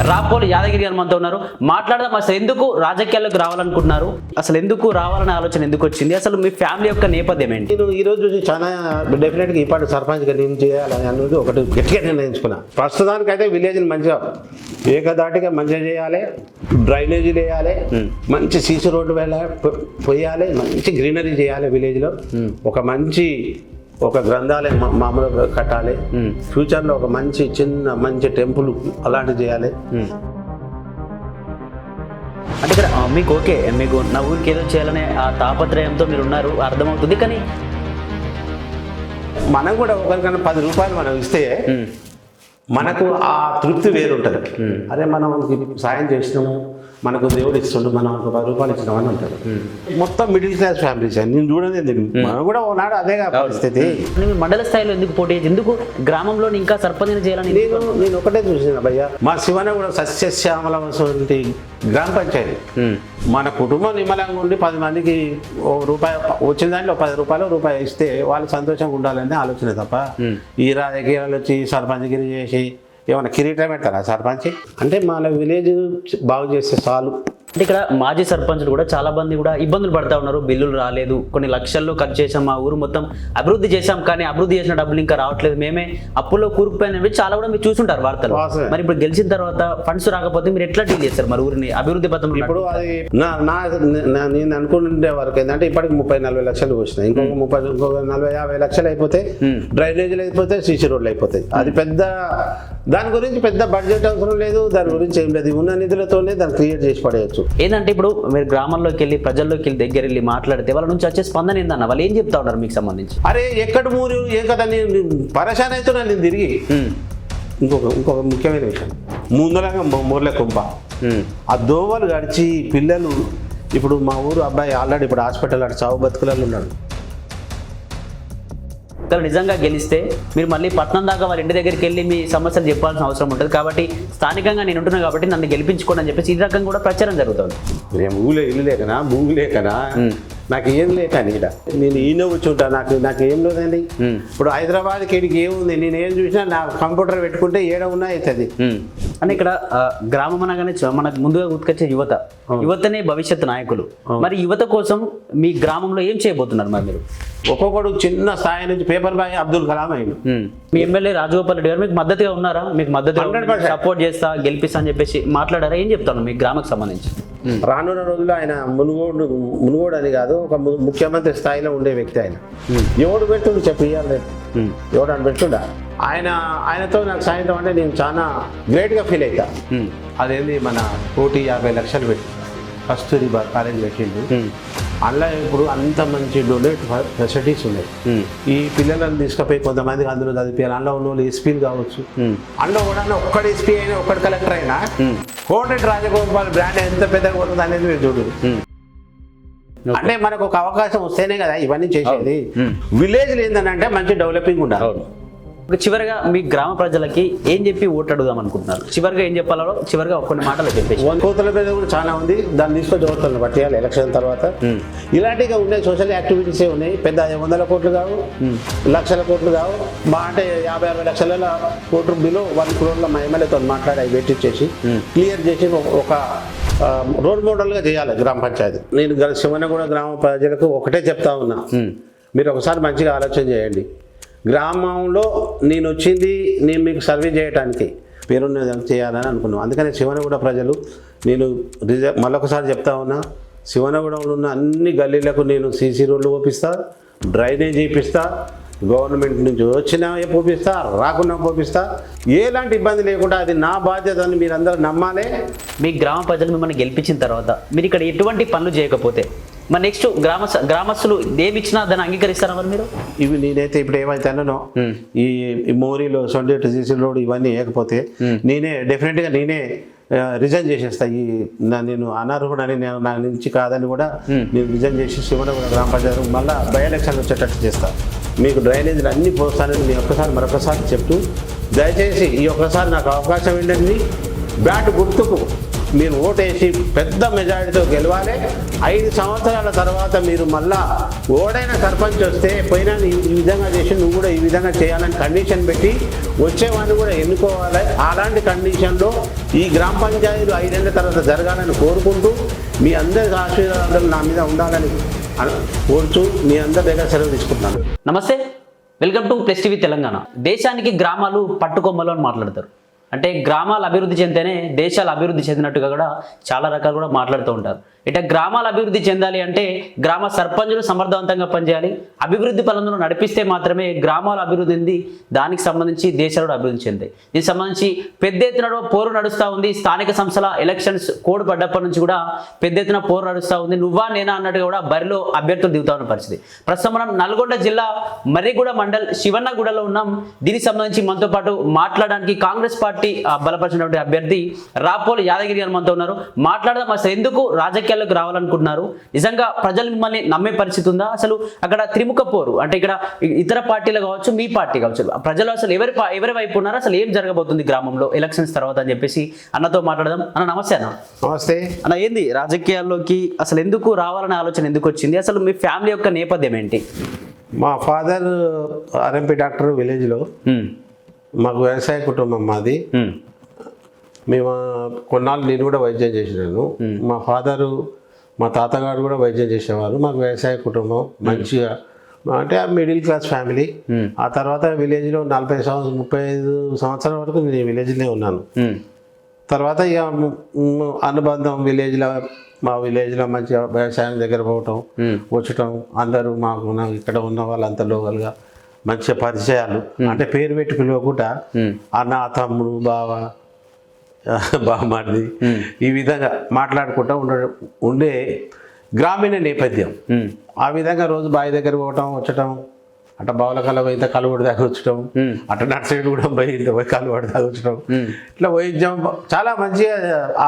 రాపోలు యాదగిరి గారు మనతో ఉన్నారు. మాట్లాడదాం. అసలు ఎందుకు రాజకీయాల్లోకి రావాలనుకుంటున్నారు, అసలు ఎందుకు రావాలనే ఆలోచన ఎందుకు వచ్చింది, అసలు మీ ఫ్యామిలీ యొక్క నేపథ్యం ఏంటి? నేను ఈ రోజు చాలా డెఫినెట్గా ఈ పాటు సర్పంచ్గా నేను చేయాలని అనేది ఒకటి గట్టిగా నిర్ణయించుకున్నా. ప్రస్తుతానికైతే విలేజ్ని మంచిగా ఏకదాటిగా మంచిగా చేయాలి, డ్రైనేజీలు వేయాలి, మంచి సీసీ రోడ్డు పోయాలి, మంచి గ్రీనరీ చేయాలి విలేజ్లో. ఒక గ్రంథాలయం మామూలుగా కట్టాలి, ఫ్యూచర్లో ఒక మంచి టెంపుల్ అలాంటివి చేయాలి. అంటే ఇక్కడ మీకు ఓకే, మీకు నా ఊరికి ఏదో చేయాలనే ఆ తాపత్రయంతో మీరు ఉన్నారు, అర్థమవుతుంది. కానీ మనం కూడా ఒకరికన్నా 10 రూపాయలు మనం ఇస్తే మనకు ఆ తృప్తి వేరుంటుంది. అదే మనం సాయం చేసినాము, మనకు దేవుడు ఇస్తుండు, మనం 10 రూపాయలు ఇచ్చినామని ఉంటుంది. మొత్తం మిడిల్ క్లాస్ ఫ్యామిలీస్ నేను చూడలేదు. మనం కూడా ఓనాడు అదే పరిస్థితి. మండల స్థాయిలో ఎందుకు పోటీ, ఎందుకు గ్రామంలో ఇంకా సర్పంచ్ చేయాలని? నేను ఒకటే చూసిన భయ్య, మా శివన కూడా సస్యశ్యామలటువంటి గ్రామ పంచాయతీ. మన కుటుంబం నిమ్మలంగా ఉండి 10 మందికి ₹1 వచ్చిన దాంట్లో ₹10 ఇస్తే వాళ్ళు సంతోషంగా ఉండాలనే ఆలోచన తప్ప ఈ రాజకీయాలు వచ్చి సర్పంచ్గిరి చేసి ఏమైనా కిరీటం పెడతారా సర్పంచ్? అంటే మన విలేజ్ బాగు చేస్తే చాలు. అంటే ఇక్కడ మాజీ సర్పంచులు కూడా చాలా మంది కూడా ఇబ్బందులు పడతా ఉన్నారు. బిల్లులు రాలేదు, కొన్ని లక్షల్లో ఖర్చు చేసాం, మా ఊరు మొత్తం అభివృద్ధి చేశాం, కానీ అభివృద్ధి చేసిన డబ్బులు ఇంకా రావట్లేదు, మేమే అప్పుల్లో కూరుకుపోయినవి చాలా కూడా మీరు చూసుంటారు వార్తలు. మరి ఇప్పుడు గెలిచిన తర్వాత ఫండ్స్ రాకపోతే మీరు ఎట్లా డీల్ చేస్తారు మరి ఊరిని అభివృద్ధి పథకం? ఇప్పుడు అది నేను అనుకుంటే వరకు ఏంటంటే ఇప్పటికి 30-40 లక్షలు వచ్చినాయి. ఇంకొక 40-50 లక్షలు అయిపోతే డ్రైనేజీలు అయిపోతే సీసీ రోడ్లు అయిపోతాయి. అది పెద్ద, దాని గురించి పెద్ద బడ్జెట్ అవసరం లేదు, దాని గురించి ఏం లేదు. ఉన్న నిధులతోనే దాన్ని క్రియేట్ చేసి పడేయచ్చు. ఏంటంటే ఇప్పుడు మీరు గ్రామంలోకి వెళ్ళి ప్రజల్లోకి వెళ్ళి దగ్గర వెళ్ళి మాట్లాడితే వాళ్ళ నుంచి వచ్చే స్పందన ఏందన్న, వాళ్ళు ఏం చెప్తా ఉన్నారు మీకు సంబంధించి? అరే ఎక్కడ మూరు ఏ కదా నేను పరేషాన్ అవుతున్నా నేను తిరిగి. ఇంకొక ముఖ్యమైన విషయం, ముందరగా మూర్లే కుంప ఆ దోవలు గడిచి పిల్లలు. ఇప్పుడు మా ఊరు అబ్బాయి ఆల్రెడీ ఇప్పుడు హాస్పిటల్ అటు చావు బతుకులలో ఉన్నాడు. నిజంగా గెలిస్తే మీరు మళ్ళీ పట్నం దాకా వాళ్ళ ఇంటి దగ్గరికి వెళ్ళి మీ సమస్యలు చెప్పాల్సిన అవసరం ఉంటుంది. కాబట్టి స్థానికంగా నేను ఉంటున్నాను కాబట్టి నన్ను గెలిపించుకోండి అని చెప్పేసి ఈ రకంగా కూడా ప్రచారం జరుగుతుంది. నేను ఊళ్ళో ఇల్లు లేకనా, భూమి లేకనా, నాకు ఏం లేకని ఇక్కడ నేను ఈయన కూర్చుంటా. నాకు ఏం లేదండి. ఇప్పుడు హైదరాబాద్కి ఇక్కడికి ఏముంది, నేను ఏం చూసినా నా కంప్యూటర్ పెట్టుకుంటే ఏడ ఉన్నా అవుతుంది. అంటే ఇక్కడ గ్రామం అనగానే మనకు ముందుగా గుర్తుకొచ్చే యువతనే భవిష్యత్తు నాయకులు. మరి యువత కోసం మీ గ్రామంలో ఏం చేయబోతున్నారు మరి మీరు? ఒక్కొక్కడు చిన్న స్థాయి నుంచి పేపర్ బాయ్ అబ్దుల్ కలాం అయ్యిండు. మీ ఎమ్మెల్యే రాజగోపాల్ రెడ్డి గారు మీకు మద్దతుగా ఉన్నారా? మీకు మద్దతు సపోర్ట్ చేస్తా, గెలిపిస్తా అని చెప్పేసి మాట్లాడారా? ఏం చెప్తాను మీ గ్రామానికి సంబంధించి? రానున్న రోజుల్లో ఆయన మునుగోడు అని కాదు, ఒక ముఖ్యమంత్రి స్థాయిలో ఉండే వ్యక్తి ఆయన. ఎవడు పెట్టుండు చెప్పి ఇవ్వాలి, ఎవడు అని పెట్టుండా? ఆయనతో నాకు సాయంత్రం అంటే నేను చాలా గ్రేట్గా ఫీల్ అవుతా. అదేంది మన 1,50 లక్షలు పెట్టి కస్తూరిబా కాలేజ్ పెట్టిండు. అందులో ఇప్పుడు అంత మంచి డొనేట్ ఫెసిలిటీస్ ఉన్నాయి. ఈ పిల్లలను తీసుకుపోయి కొంతమందికి అందులో చదివిపోయారు. అందులో ఉన్న వాళ్ళు ఎస్పీలు కావచ్చు, అందులో కూడా ఒక్కడు ఎస్పీ అయినా ఒక్కడు కలెక్టర్ అయినా కోటెట్ రాజగోపాల్ బ్రాండ్ ఎంత పెద్దగా ఉంటుంది అనేది మీరు చూడు. అంటే మనకు ఒక అవకాశం వస్తేనే కదా ఇవన్నీ చేసేది. విలేజ్లు ఏంటంటే మంచి డెవలపింగ్ ఉండాలి. చివరిగా మీ గ్రామ ప్రజలకి ఏం చెప్పి ఓటు అడుగుదాం అనుకుంటున్నారు? చివరిగా ఏం చెప్పాలో చివరిగా కొన్ని మాటలు చెప్పేసి. కోతల మీద కూడా చాలా ఉంది, దాన్ని తీసుకొని చదువుతాను పట్టేయాలి ఎలక్షన్ తర్వాత. ఇలాంటిగా ఉన్నాయి, సోషల్ యాక్టివిటీసే ఉన్నాయి. పెద్ద 100 కోట్లు కావు, లక్షల కోట్లు కావు. మా అంటే 50-60 లక్షల కోట్లు బిలో 1 crore మా ఎమ్మెల్యేతో మాట్లాడి అవి పెట్టించేసి క్లియర్ చేసి ఒక రోల్ మోడల్గా చేయాలి గ్రామ పంచాయతీ. నేను శివనగూడ గ్రామ ప్రజలకు ఒకటే చెప్తా ఉన్నా, మీరు ఒకసారి మంచిగా ఆలోచన చేయండి. గ్రామంలో నేను వచ్చింది నేను మీకు సర్వే చేయడానికి, పేరున్న చేయాలని అనుకున్నాను. అందుకని శివనగూడ ప్రజలు, నేను మళ్ళొకసారి చెప్తా ఉన్నా, శివనగూడలో ఉన్న అన్ని గల్లీలకు నేను సీసీ రోడ్లు పోపిస్తా, డ్రైనేజ్ చేపిస్తా, గవర్నమెంట్ నుంచి వచ్చినా పోపిస్తా, రాకుండా పోపిస్తా. ఎలాంటి ఇబ్బంది లేకుండా అది నా బాధ్యత అని మీరందరూ నమ్మాలి. మీ గ్రామ ప్రజలు మిమ్మల్ని గెలిపించిన తర్వాత మీరు ఇక్కడ ఎటువంటి పనులు చేయకపోతే మరి నెక్స్ట్ గ్రామస్తులు ఏమిచ్చినా దాన్ని అంగీకరిస్తారా మరి మీరు? ఇవి నేనైతే ఇప్పుడు ఏమైతే అన్నానో, ఈ మోరీలో సొంత సీసీ రోడ్ ఇవన్నీ వేయకపోతే నేనే డెఫినెట్గా రిజైన్ చేసేస్తా. నేను అనర్హుడని నా నుంచి కాదని కూడా నేను రిజైన్ చేసి శివనగూడ గ్రామ పంచాయతీ మళ్ళీ బై ఎలక్షన్ వచ్చేటట్టు చేస్తా. మీకు డ్రైనేజీలు అన్నీ పోస్తానని నేను మరొకసారి చెప్తూ, దయచేసి ఈ ఒక్కసారి నాకు అవకాశం ఏంటండి, బ్యాట్ గుర్తుకు మీరు ఓటేసి పెద్ద మెజారిటీతో గెలవాలి. 5 సంవత్సరాల తర్వాత మీరు మళ్ళా ఓడైన సర్పంచ్ వస్తే పోయినా ఈ విధంగా చేసి నువ్వు కూడా ఈ విధంగా చేయాలని కండిషన్ పెట్టి వచ్చేవాడిని కూడా ఎన్నుకోవాలి. అలాంటి కండిషన్లో ఈ గ్రామ పంచాయతీలు 5 ఏళ్ల తర్వాత జరగాలని కోరుకుంటూ మీ అందరి ఆశీర్వాదాలు నా మీద ఉండాలని కోరుచు మీ అందరి దగ్గర సెలవు తీసుకుంటున్నాను. నమస్తే, welcome to plus TV Telangana. దేశానికి గ్రామాలు పట్టుకొమ్మలు అని మాట్లాడతారు. అంటే గ్రామాలు అభివృద్ధి చెందితేనే దేశాలు అభివృద్ధి చెందినట్టుగా కూడా చాలా రకాలు కూడా మాట్లాడుతూ ఉంటారు. ఇట్లా గ్రామాలు అభివృద్ధి చెందాలి అంటే గ్రామ సర్పంచులు సమర్థవంతంగా పనిచేయాలి. అభివృద్ధి పనులను నడిపిస్తే మాత్రమే గ్రామాలు అభివృద్ధి చెంది దానికి సంబంధించి దేశాలు కూడా అభివృద్ధి చెందాయి. దీనికి సంబంధించి పెద్ద ఎత్తున పోరు నడుస్తూ ఉంది. స్థానిక సంస్థల ఎలక్షన్స్ కోడ్ పడ్డప్పటి నుంచి కూడా పెద్ద ఎత్తున పోరు నడుస్తూ ఉంది. నువ్వా నేనా అన్నట్టుగా కూడా బరిలో అభ్యర్థులు దిగుతా ఉన్న పరిస్థితి. ప్రస్తుతం మనం నల్గొండ జిల్లా మర్రిగూడ మండల్ శివన్నగూడలో ఉన్నాం. దీనికి సంబంధించి మనతో పాటు మాట్లాడడానికి కాంగ్రెస్ పార్టీ బలపరిచినటువంటి అభ్యర్థి రాపోలు యాదగిరి గారు మనతో ఉన్నారు. మాట్లాడదాం. అసలు ఎందుకు రాజకీయాల్లోకి రావాలనుకుంటున్నారు? నిజంగా ప్రజలు మిమ్మల్ని నమ్మే పరిస్థితి ఉందా? అసలు అక్కడ త్రిముఖ పోరు అంటే ఇక్కడ ఇతర పార్టీలు కావచ్చు, మీ పార్టీ కావచ్చు, ప్రజలు అసలు ఎవరి వైపు ఉన్నారు? అసలు ఏం జరగబోతుంది గ్రామంలో ఎలక్షన్స్ తర్వాత అని చెప్పేసి అన్నతో మాట్లాడదాం. అన్న నమస్తే. అన్న నమస్తే. అన్న ఏంది రాజకీయాల్లోకి అసలు ఎందుకు రావాలనే ఆలోచన ఎందుకు వచ్చింది? అసలు మీ ఫ్యామిలీ యొక్క నేపథ్యం ఏంటి? మా ఫాదర్ ఆర్ఎంపీ డాక్టర్ విలేజ్లో. మాకు వ్యవసాయ కుటుంబం మాది. మేము కొన్నాళ్ళు నేను కూడా వైద్యం చేసినాను. మా ఫాదరు మా తాతగారు కూడా వైద్యం చేసేవారు. మాకు వ్యవసాయ కుటుంబం మంచిగా అంటే మిడిల్ క్లాస్ ఫ్యామిలీ. ఆ తర్వాత విలేజ్లో 35 సంవత్సరాల వరకు నేను విలేజ్లో ఉన్నాను. తర్వాత ఇక అనుబంధం మా విలేజ్లో మంచిగా వ్యవసాయం దగ్గర పోవటం వచ్చటం, అందరూ మాకు ఇక్కడ ఉన్న వాళ్ళంతా లోకల్గా మంచి పరిచయాలు. అంటే పేరు పెట్టి పిలవకుండా అన్న, తమ్ముడు, బావ, బామ్మర్ది ఈ విధంగా మాట్లాడుకుంటూ ఉండే గ్రామీణ నేపథ్యం. ఆ విధంగా రోజు బావి దగ్గర పోవటం వచ్చటం, అట్లా బావుల కల పోయి ఇంత కలువడి దాకా వచ్చటం, అట్లా నర్సరీ కూడా పోయి ఇంత పోయి కలువడి దాకా వచ్చటం, ఇట్లా వైద్యం చాలా మంచిగా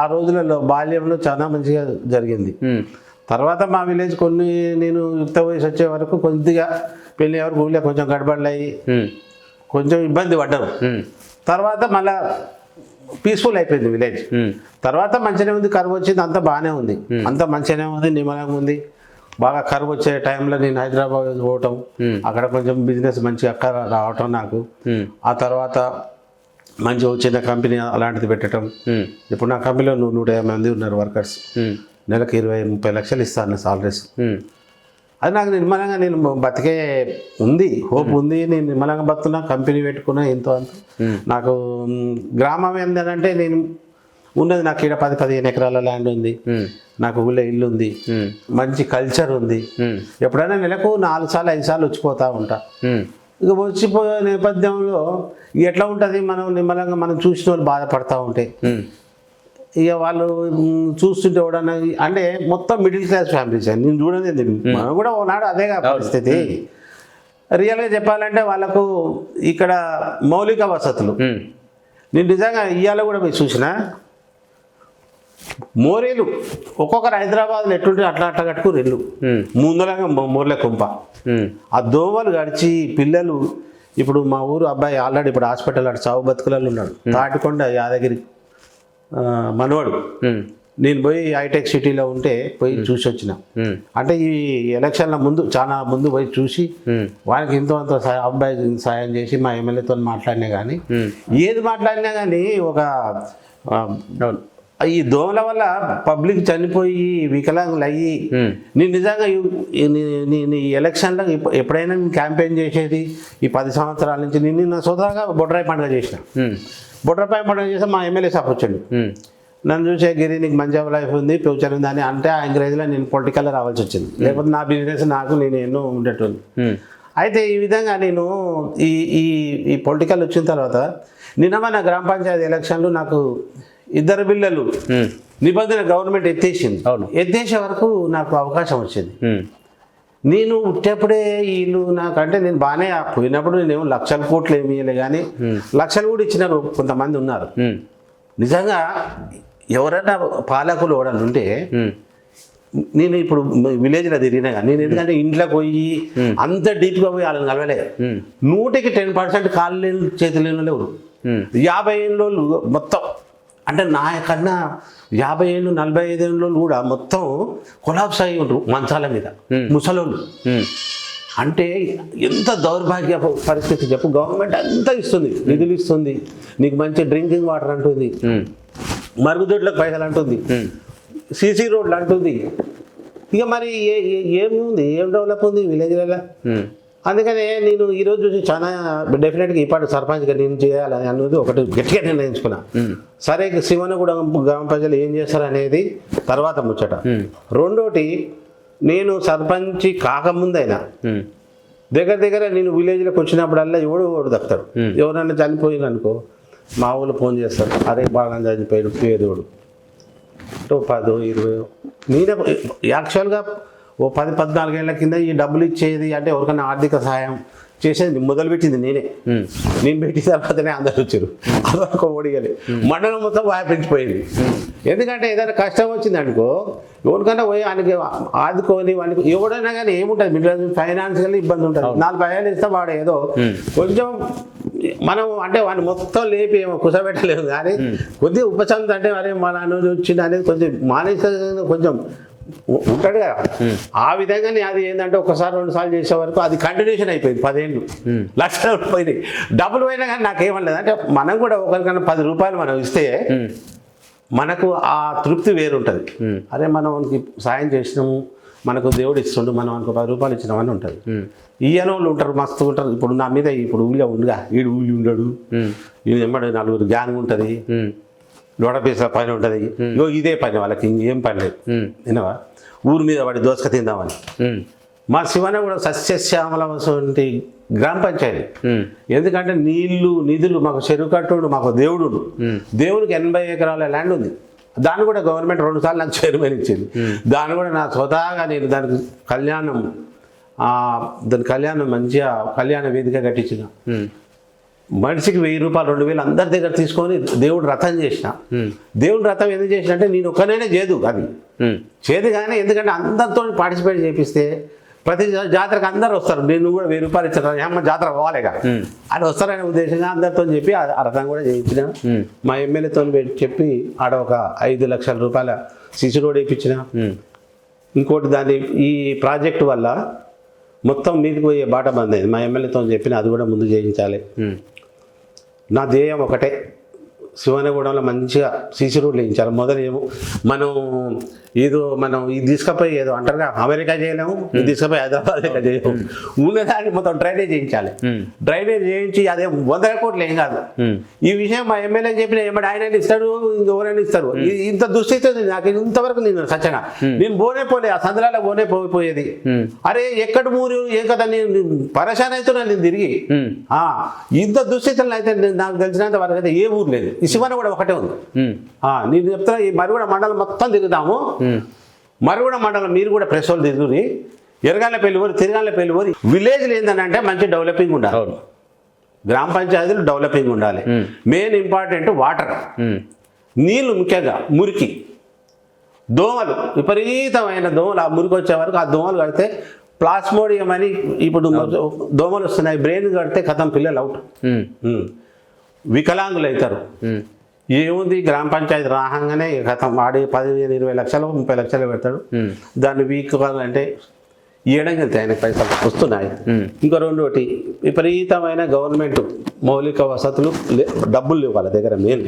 ఆ రోజులలో బాల్యంలో చాలా మంచిగా జరిగింది. తర్వాత మా విలేజ్ నేను యుక్త వయసు వచ్చే వరకు కొద్దిగా పెళ్ళి ఎవరు ఊళ్ళో కొంచెం గడబడలయ్యి కొంచెం ఇబ్బంది పడ్డారు. తర్వాత మళ్ళా పీస్ఫుల్ అయిపోయింది విలేజ్. తర్వాత మంచిగానే ఉంది, కరువు వచ్చింది, అంతా బాగానే ఉంది, అంతా మంచిగానే ఉంది, నిమ్మలంగా ఉంది. బాగా కరువు వచ్చే టైంలో నేను హైదరాబాద్ పోవటం, అక్కడ కొంచెం బిజినెస్ మంచిగా అక్కడ రావటం నాకు. ఆ తర్వాత మంచి చిన్న కంపెనీ అలాంటిది పెట్టడం. ఇప్పుడు నా కంపెనీలో 150 మంది ఉన్నారు వర్కర్స్. నెలకు 20-30 లక్షలు ఇస్తాను సాలరీస్. అది నాకు నిర్మలంగా నేను బతికే ఉంది, హోప్ ఉంది. నేను నిర్మలంగా బతుకున్నా, కంపెనీ పెట్టుకున్నా, ఎంతో అంత. నాకు గ్రామం ఏంటంటే నేను ఉన్నది నాకు ఇక్కడ 10-15 ఎకరాల ల్యాండ్ ఉంది, నాకు ఊళ్ళో ఇల్లు ఉంది, మంచి కల్చర్ ఉంది. ఎప్పుడైనా నెలకు 4 సార్లు 5 సార్లు వచ్చిపోతూ ఉంటా. ఇక వచ్చిపోయే నేపథ్యంలో ఎట్లా ఉంటుంది, మనం నిమ్మలంగా మనం చూసిన వాళ్ళు బాధపడతా ఉంటే ఇక వాళ్ళు చూస్తుంటే కూడా అంటే మొత్తం మిడిల్ క్లాస్ ఫ్యామిలీస్ నేను చూడలేదు. మనం కూడా ఓనాడు అదే పరిస్థితి. రియల్గా చెప్పాలంటే వాళ్ళకు ఇక్కడ మౌలిక వసతులు నేను నిజంగా ఇవాళ కూడా పోయి చూసిన మోరీలు ఒక్కొక్కరు హైదరాబాద్లో ఎట్టుంటే అట్లా కట్టుకుని ఇల్లు ముందరగా మోర్లే కుంప. ఆ దోమలు గడిచి పిల్లలు ఇప్పుడు మా ఊరు అబ్బాయి ఆల్రెడీ ఇప్పుడు హాస్పిటల్ అటు చావు బతుకులలో ఉన్నాడు. తాటికొండ యాదగిరి మనవాడు. నేను పోయి హైటెక్ సిటీలో ఉంటే పోయి చూసి వచ్చిన. అంటే ఈ ఎలక్షన్ల ముందు చాలా ముందు పోయి చూసి వాళ్ళకి ఎంతో అంత అబ్బాయి సాయం చేసి మా ఎమ్మెల్యేతో మాట్లాడినా కానీ ఏది మాట్లాడినా కానీ ఒక ఈ దోమల వల్ల పబ్లిక్ చనిపోయి వికలాంగులు అయ్యి నేను నిజంగా నీ ఎలక్షన్లో ఎప్పుడైనా నేను క్యాంపెయిన్ చేసేది ఈ 10 సంవత్సరాల నుంచి నేను నా సోదరుగా బొడ్రాయి పండుగ చేసిన. బొడ్రాయి పండుగ చేస్తే మా ఎమ్మెల్యే సార్ వచ్చాడు. నన్ను చూసే గిరి నీకు మంచి లైఫ్ ఉంది, ఫ్యూచర్ ఉంది అని అంటే ఆ ఎంకరేజ్లో నేను పొలిటికల్లో రావాల్సి వచ్చింది. లేకపోతే నా బిజినెస్ నాకు నేను ఎన్నో ఉండేటోళ్ళు. అయితే ఈ విధంగా నేను ఈ పొలిటికల్ వచ్చిన తర్వాత నిన్న మన గ్రామ పంచాయతీ ఎలక్షన్లు నాకు 2 బిల్లులు నిబంధన గవర్నమెంట్ ఎత్తేసింది. ఎత్తేసే వరకు నాకు అవకాశం వచ్చింది. నేను ఉట్టేప్పుడే వీళ్ళు నాకంటే నేను బాగానే పోయినప్పుడు నేనేమో లక్షల కోట్లు ఏమి ఇవ్వలే కానీ లక్షలు కూడా ఇచ్చినారు కొంతమంది ఉన్నారు. నిజంగా ఎవరైనా పాలకులు ఎవడన్నా ఉంటే నేను ఇప్పుడు విలేజ్లో తిరిగినా కానీ నేను ఎందుకంటే ఇంట్లోకి పోయి అంత డీప్గా పోయి వాళ్ళని కలవలే. 100కి 10% కాళ్ళు లేని చేతులు లేని ఎవరు 50 ఏళ్ళు మొత్తం అంటే నా కన్నా 50 ఏళ్ళు 45 ఏళ్ళు కూడా మొత్తం కొలాప్స్ అయ్యి ఉంటారు మంచాల మీద ముసలోళ్ళు. అంటే ఎంత దౌర్భాగ్య పరిస్థితి చెప్పు. గవర్నమెంట్ అంతా ఇస్తుంది, నిధులు ఇస్తుంది, నీకు మంచి డ్రింకింగ్ వాటర్ అంటుంది, మరుగుదొడ్లకు పైసలు అంటుంది, సీసీ రోడ్లు అంటుంది. ఇక మరి ఏముంది, ఏం డెవలప్ ఉంది విలేజ్లలో? అందుకనే నేను ఈరోజు చూసి చాలా డెఫినెట్గా ఈ పాటు సర్పంచ్గా నేను చేయాలని అనేది ఒకటి గట్టిగా నిర్ణయించుకున్నా. సరే శివనగూడెం గ్రామ ప్రజలు ఏం చేస్తారు అనేది తర్వాత ముచ్చట. రెండోటి, నేను సర్పంచ్ కాకముందైనా దగ్గర నేను విలేజ్లోకి వచ్చినప్పుడల్లా ఎవడు దక్కుతాడు. ఎవరైనా చనిపోయింది అనుకో మా ఊళ్ళో ఫోన్ చేస్తారు, అరే బాగా చనిపోయాడు పేదోడు 10, 20. నేనే యాక్చువల్గా ఓ 10-14 ఏళ్ల కింద ఈ డబ్బులు ఇచ్చేది అంటే ఎవరికైనా ఆర్థిక సహాయం చేసేది మొదలుపెట్టింది నేనే. నేను పెట్టిన తర్వాతనే అందరు వచ్చారు. అదొక ఓడిగలి మండలం మొత్తం వ్యాపించిపోయింది. ఎందుకంటే ఏదైనా కష్టం వచ్చింది అనుకో ఎవరికైనా పోయి ఆయనకి ఆదుకొని వానికి ఎవడైనా కానీ ఏముంటుంది మిడిల్ ఫైనాన్షియల్ ఇబ్బంది ఉంటుంది. 4 భయాలు ఇస్తే వాడు ఏదో కొంచెం మనం అంటే వాడిని మొత్తం లేపి ఏమో కుసబెట్టలేము, కానీ కొద్దిగా ఉపశమనం అంటే అరే మా నాన్న వచ్చింది అనేది కొంచెం మానసికంగా కొంచెం ఉంటాడు కదా. ఆ విధంగానే అది ఏంటంటే 1-2 సార్లు చేసే వరకు అది కంటిన్యూషన్ అయిపోయింది. 10 ఏళ్ళు లక్షలు పోయింది. డబ్బులు పోయినా కానీ నాకేమనలేదు. అంటే మనం కూడా ఒకరికన్నా 10 రూపాయలు మనం ఇస్తే మనకు ఆ తృప్తి వేరుంటుంది. అదే మనం మనకి సాయం చేసినాము, మనకు దేవుడు ఇస్తుండు, మనం మనకు 10 రూపాయలు ఇచ్చినామని ఉంటుంది. ఈయన వాళ్ళు ఉంటారు, మస్తు ఉంటారు. ఇప్పుడు నా మీద ఇప్పుడు ఊళ్ళో ఉండగా ఈడు ఊళ్ళో ఉండడు, ఈయన వెంబడి 4 గ్యాంగ్ ఉంటుంది, లోడపీసల పని ఉంటుంది. ఇదే పని వాళ్ళకి, ఇంకేం పని లేదు. వినవా, ఊరి మీద వాడి దోసక తిందామని. మా శివన కూడా సస్యశ్యామలటువంటి గ్రామ పంచాయతీ. ఎందుకంటే నీళ్లు నిధులు మాకు చెరువు కట్టుడు, మాకు దేవుడు. దేవునికి 80 ఎకరాల ల్యాండ్ ఉంది. దాన్ని కూడా గవర్నమెంట్ 2 సార్లు నాకు చైర్మన్ ఇచ్చింది. దాన్ని కూడా నా స్వతహాగా నేను దానికి దాని కళ్యాణం మంచిగా కళ్యాణ వేదిక కట్టించిన. మనిషికి 1000 రూపాయలు 2000 అందరి దగ్గర తీసుకొని దేవుడు రథం చేసిన. దేవుడు రథం ఎందుకు చేసిన అంటే నేను ఒక్కనైనా చేదు అది చేదు, కానీ ఎందుకంటే అందరితో పార్టిసిపేట్ చేపిస్తే ప్రతి జాతరకు అందరు వస్తారు. నేను కూడా 1000 రూపాయలు ఇచ్చాను, ఏమన్నా జాతర పోవాలిగా అని వస్తారనే ఉద్దేశంగా అందరితో చెప్పి ఆ రథం కూడా చేయించిన. మా ఎమ్మెల్యేతో చెప్పి ఆడ ఒక 5 లక్షల రూపాయల సిసి రోడ్ వేయించిన. ఇంకోటి దాన్ని ఈ ప్రాజెక్టు వల్ల మొత్తం మీదకి పోయే బాట బంద్ అయింది. మా ఎమ్మెల్యేతో చెప్పిన అది కూడా ముందు చేయించాలి. నా ధ్యేయం ఒకటే, శివనగూడెంలో మంచిగా సీసీ రోడ్లు వేయించాలి. మొదలేమో మనం ఇది తీసుకుపోయి ఏదో అంటారుగా అమెరికా చేయలేము, ఇది తీసుకుపోయి హైదరాబాద్ చేయలేము. ఉన్నదాన్ని మొత్తం డ్రైనేజ్ చేయించాలి. డ్రైనేజ్ చేయించి అదే 100 కోట్లు ఏం కాదు. ఈ విషయం మా ఎమ్మెల్యే చెప్పిన ఏమంటే ఆయన ఇస్తాడు, ఇంకెవరైనా ఇస్తారు. ఇంత దుస్థితి నాకు ఇంతవరకు నేను సత్యంగా నేను పోలే ఆ సందులాలో పోయేది. అరే ఎక్కడ ఊరు ఏం కదా, నేను పరేషాన్ అవుతున్నా నేను తిరిగి. ఇంత దుస్థితులు అయితే నాకు తెలిసినంత వరకు అయితే ఏ ఊరు లేదు. ఈ శివన కూడా ఒకటే ఉంది. నేను చెప్తున్నా, ఈ మరుగుడ మండలం మొత్తం తిరుగుదాము. మరుగుడ మండలం మీరు కూడా ప్రెస్ వాళ్ళు తిరుగుని, ఎరగాళ్ళపల్లి ఊరు తిరగాళ్ళపల్లి ఊరు విలేజ్లు ఏంటంటే మంచి డెవలపింగ్ ఉండాలి. గ్రామ పంచాయతీలు డెవలపింగ్ ఉండాలి. మెయిన్ ఇంపార్టెంట్ వాటర్, నీళ్లు, ముఖ్యంగా మురికి, దోమలు, విపరీతమైన దోమలు. ఆ మురికి వచ్చే వరకు ఆ దోమలు కడితే ప్లాస్మోడియం అని ఇప్పుడు దోమలు వస్తున్నాయి. బ్రెయిన్ కడితే కథం పిల్లలు అవుట్, వికలాంగులు అవుతారు. ఏముంది, గ్రామ పంచాయతీ రాహంగానే కథం ఆడి 15-20 లక్షలు 30 లక్షలు పెడతాడు. దాన్ని వీక్ అంటే ఇవ్వడం వెళ్తే ఆయనకు పైసలు వస్తున్నాయి. ఇంకో రెండోటి, విపరీతమైన గవర్నమెంట్ మౌలిక వసతులు డబ్బులు లేవు వాళ్ళ దగ్గర. మెయిన్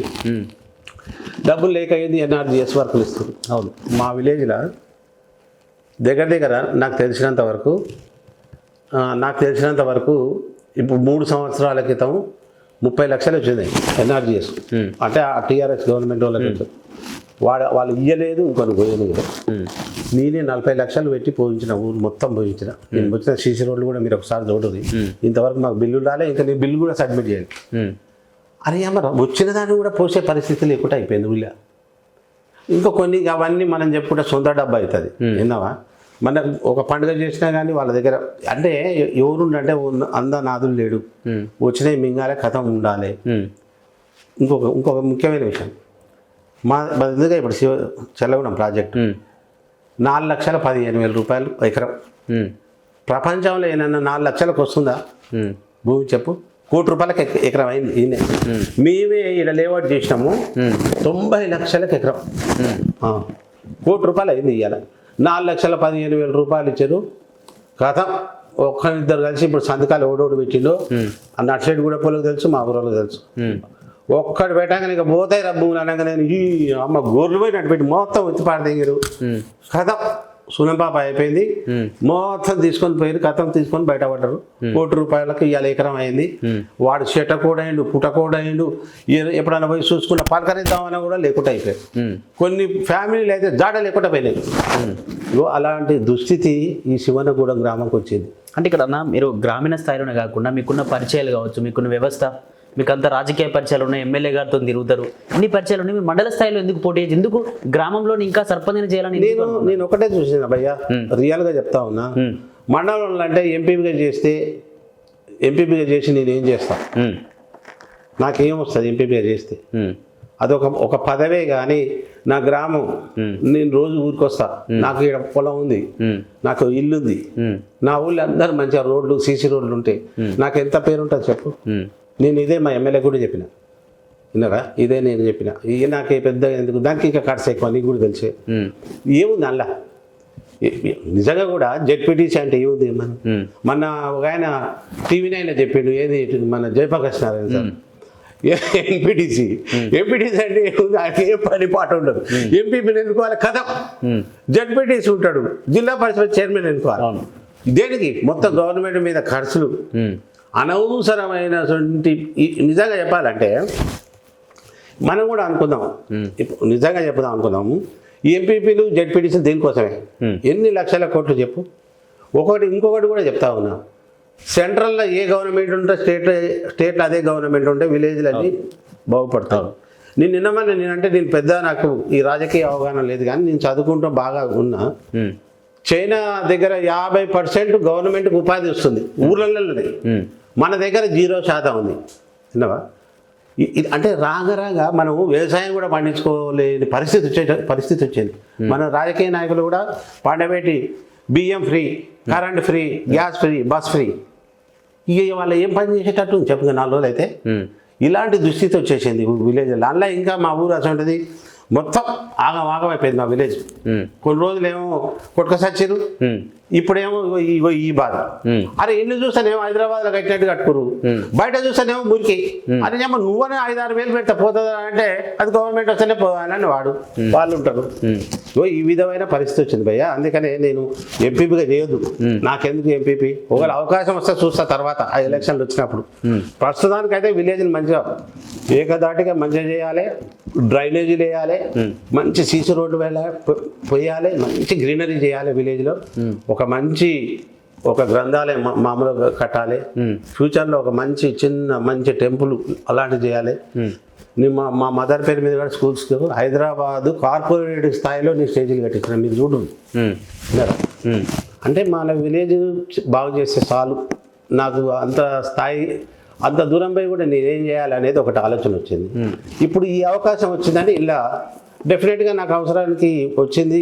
డబ్బులు లేక ఏంది ఎన్ఆర్జీఎస్ వర్కులు ఇస్తుంది. అవును, మా విలేజ్లో దగ్గర నాకు తెలిసినంత వరకు ఇప్పుడు 3 సంవత్సరాల క్రితం 30 లక్షలు వచ్చింది ఎన్ఆర్జీఎస్. అంటే ఆ టీఆర్ఎస్ గవర్నమెంట్ వాళ్ళకి వాళ్ళు ఇయ్యలేదు, ఇంకొన్ని పోయలేదు. నేనే 40 లక్షలు పెట్టి పోయించిన, ఊరు మొత్తం పోయించిన. నేను వచ్చిన సీసీ రోడ్లు కూడా మీరు ఒకసారి చూడండి. ఇంతవరకు మాకు బిల్లు రాలే, ఇంకా నేను బిల్లు కూడా సబ్మిట్ చేయాలి. అరే అమ్మ, వచ్చిన దాన్ని కూడా పోసే పరిస్థితి లేకుండా అయిపోయింది ఊళ్ళో. ఇంకా కొన్ని అవన్నీ మనం చెప్పుకుంటే సొంత డబ్బా అవుతుంది. విన్నావా, మన ఒక పండుగ చేసినా కానీ వాళ్ళ దగ్గర అంటే ఎవరుండంటే అందనాదులు లేడు, వచ్చినాయి మింగాలే కథం ఉండాలి. ఇంకొక ముఖ్యమైన విషయం, మా ఎందుకంటే ఇప్పుడు చల్లగూడెం ప్రాజెక్టు 4,15,000 రూపాయలు ఎకరం. ప్రపంచంలో ఏమన్నా 4 లక్షలకు వస్తుందా భూమి చెప్పు? కోటి రూపాయలకి ఎకరం అయింది ఈయన. మేమే ఇక్కడ లేఅవుట్ చేసినాము 90 లక్షలకు ఎకరం. కోటి రూపాయలు అయింది ఇవాళ. 4,15,000 రూపాయలు ఇచ్చారు. కథ ఒక్కరిద్దరు కలిసి ఇప్పుడు సంతకాలు ఓడోడు పెట్టిండు. అటు సైడ్ కూడా పొలకు తెలుసు, మా ఊళ్ళకి తెలుసు. ఒక్కడు పెట్టాక ఇక పోతాయి రబ్బులు అనగా నేను ఈ అమ్మ గోర్లు పోయినట్టు పెట్టి మొత్తం ఎత్తిపాడు దిగారు. కథ సునంపాప అయిపోయింది. మొత్తం తీసుకొని పోయి కథం తీసుకొని బయటపడ్డారు. కోటి రూపాయలకు ఇవాళ ఎకరం అయింది. వాడు చెట్ట కూడా అయిండు, పుట్ట కూడా అయిండు. ఎప్పుడైనా పోయి చూసుకున్న పలకరిద్దామన్నా కూడా లేకుండా అయిపోయాయి. కొన్ని ఫ్యామిలీలు అయితే జాడ లేకుండా పోయినాయి. అలాంటి దుస్థితి ఈ శివనగూడెం గ్రామంకి వచ్చింది. అంటే ఇక్కడ మీరు గ్రామీణ స్థాయిలోనే కాకుండా మీకున్న పరిచయాలు కావచ్చు, మీకున్న వ్యవస్థ, మీకు అంత రాజకీయ పరిచయాలు ఉన్నాయి, ఎమ్మెల్యే గారితో తిరుగుతారు, ఇన్ని పరిచయాలు ఉన్నాయి, మీరు మండల స్థాయిలో ఎందుకు పోటీ చేసి, ఎందుకు గ్రామంలో ఇంకా సర్పంచ్ చేయాలని? నేను ఒకటే చూసిన భయ్య, రియల్గా చెప్తా ఉన్నా. మండలంలో అంటే ఎంపీగా చేసి నేను ఏం చేస్తా, నాకేం వస్తుంది ఎంపీగా చేస్తే? అదొక పదవే. కానీ నా గ్రామం, నేను రోజు ఊరికొస్తా, నాకు ఇక్కడ పొలం ఉంది, నాకు ఇల్లు ఉంది, నా ఊళ్ళో అందరూ మంచిగా రోడ్లు, సీసీ రోడ్లు ఉంటాయి, నాకు ఎంత పేరు ఉంటుంది చెప్పు. నేను ఇదే మా ఎమ్మెల్యే కూడా చెప్పిన, విన్నారా? ఇదే నేను చెప్పిన. ఇక నాకు పెద్ద ఎందుకు, దానికి ఇంకా ఖర్చు ఎక్కువ, నీకు కూడా తెలిసే. ఏముంది అందులో నిజంగా కూడా జెడ్పీటీసీ అంటే ఏముంది? మన ఒక ఆయన టీవీ నైన్లో చెప్పిండు, ఏది మన జయప్రకాష్ నారాయణ సార్, ఎంపీటీసీ అంటే ఏముంది? ఆయనకి ఏ పని పాట ఉండదు. ఎంపీపీని ఎన్నుకోవాలి కథ, జెడ్పీటీసీ ఉంటాడు, జిల్లా పరిషత్ చైర్మన్ ఎన్నుకోవాలి. దేనికి? మొత్తం గవర్నమెంట్ మీద ఖర్చులు అనవసరమైనటువంటి. నిజంగా చెప్పాలంటే మనం కూడా అనుకుందాం, నిజంగా చెప్పుదాం అనుకుందాము, ఎంపీపీలు జెడ్పీటీసీ దేనికోసమే ఎన్ని లక్షల కోట్లు చెప్పు. ఇంకొకటి కూడా చెప్తా ఉన్నా, సెంట్రల్లో ఏ గవర్నమెంట్ ఉంటే స్టేట్లో అదే గవర్నమెంట్ ఉంటే విలేజ్లు అన్నీ బాగుపడతావు. నేనంటే నేను పెద్ద, నాకు ఈ రాజకీయ అవగాహన లేదు, కానీ నేను చదువుకుంటూ బాగా ఉన్నా. చైనా దగ్గర 50% గవర్నమెంట్కి ఉపాధి వస్తుంది ఊర్లలోనే, మన దగ్గర 0% ఉంది. విన్నావా? అంటే రాగా మనం వ్యవసాయం కూడా పండించుకోలేని పరిస్థితి వచ్చింది. మన రాజకీయ నాయకులు కూడా పండబెట్టి బియ్యం free, current free, gas free, bus free, ఇక వాళ్ళు ఏం పని చేసేటట్టు చెప్పుగా 4 రోజులు అయితే ఇలాంటి దుస్థితి వచ్చేసింది విలేజ్లో. అందులో ఇంకా మా ఊరు అసలు మొత్తం ఆగమైపోయింది మా విలేజ్. కొన్ని రోజులేమో కొట్టుకొచ్చారు, ఇప్పుడేమో ఈ బాధ. అరే ఇల్లు చూస్తానేమో హైదరాబాద్లో కట్టినట్టు కట్టుకురు, బయట చూస్తానేమో మురికి. అదే ఏమో నువ్వనే 5-6 వేలు పెడితే పోతుందా అంటే అది గవర్నమెంట్ వస్తేనే పోవాలని వాళ్ళు ఉంటారు. ఈ విధమైన పరిస్థితి వచ్చింది భయ్య. అందుకనే నేను ఎంపీపీగా చేయొద్దు, నాకెందుకు ఎంపీపీ. ఒకవేళ అవకాశం వస్తే చూస్తా తర్వాత, ఆ ఎలక్షన్లు వచ్చినప్పుడు. ప్రస్తుతానికైతే విలేజ్ని మంచిగా ఏకదాటిగా మంచిగా చేయాలి, డ్రైనేజీలు వేయాలి, మంచి సీసీ రోడ్డు పోయాలి, మంచి గ్రీనరీ చేయాలి విలేజ్లో. ఒక గ్రంథాలయం మామూలుగా కట్టాలి, ఫ్యూచర్లో ఒక మంచి టెంపుల్ అలాంటివి చేయాలి. మా మదర్ పేరు మీద కూడా స్కూల్స్, హైదరాబాదు కార్పొరేట్ స్థాయిలో నేను స్టేజీలు కట్టించిన, మీరు చూడు. అంటే మన విలేజ్ బాగు చేసే చాలు, నాకు అంత దూరం పోయి కూడా నేనేం చేయాలి అనేది ఒకటి ఆలోచన వచ్చింది. ఇప్పుడు ఈ అవకాశం వచ్చిందని ఇలా డెఫినెట్గా నాకు అవసరానికి వచ్చింది.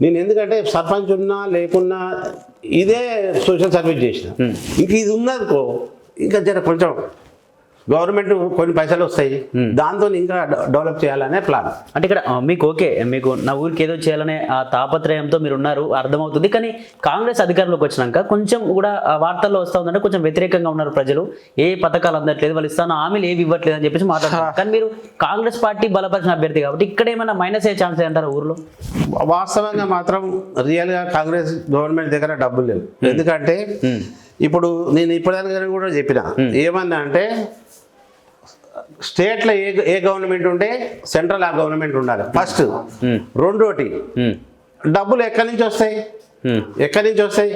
నేను ఎందుకంటే సర్పంచ్ ఉన్నా లేకున్నా ఇదే సోషల్ సర్వీస్ చేసిన. ఇంక ఇది ఉన్నదనుకో, ఇంకా కొంచెం గవర్నమెంట్ కొన్ని పైసలు వస్తాయి, దాంతో ఇంకా డెవలప్ చేయాలనే ప్లాన్. అంటే ఇక్కడ మీకు నా ఊరికి ఏదో చేయాలనే ఆ తాపత్రయంతో మీరు ఉన్నారు, అర్థమవుతుంది. కానీ కాంగ్రెస్ అధికారంలోకి వచ్చినాక కొంచెం కూడా వార్తల్లో వస్తూ ఉందంటే కొంచెం వ్యతిరేకంగా ఉన్నారు ప్రజలు, ఏ పథకాలు అందట్లేదు, వాళ్ళు ఇస్తాను హామీలు ఏవి ఇవ్వట్లేదు అని చెప్పేసి మాట్లాడుతున్నారు. కానీ మీరు కాంగ్రెస్ పార్టీ బలపరిచిన అభ్యర్థి కాబట్టి ఇక్కడ ఏమైనా మైనస్ అయ్యే ఛాన్స్ అంటారు ఊర్లో? వాస్తవంగా మాత్రం రియల్గా కాంగ్రెస్ గవర్నమెంట్ దగ్గర డబ్బులు లేవు. ఎందుకంటే ఇప్పుడు నేను ఇప్పటిదాకా కూడా చెప్పిన, ఏమన్నా అంటే స్టేట్లో ఏ గవర్నమెంట్ ఉంటే సెంట్రల్ ఆ గవర్నమెంట్ ఉండాలి ఫస్ట్. రెండోటి, డబ్బులు ఎక్కడి నుంచి వస్తాయి?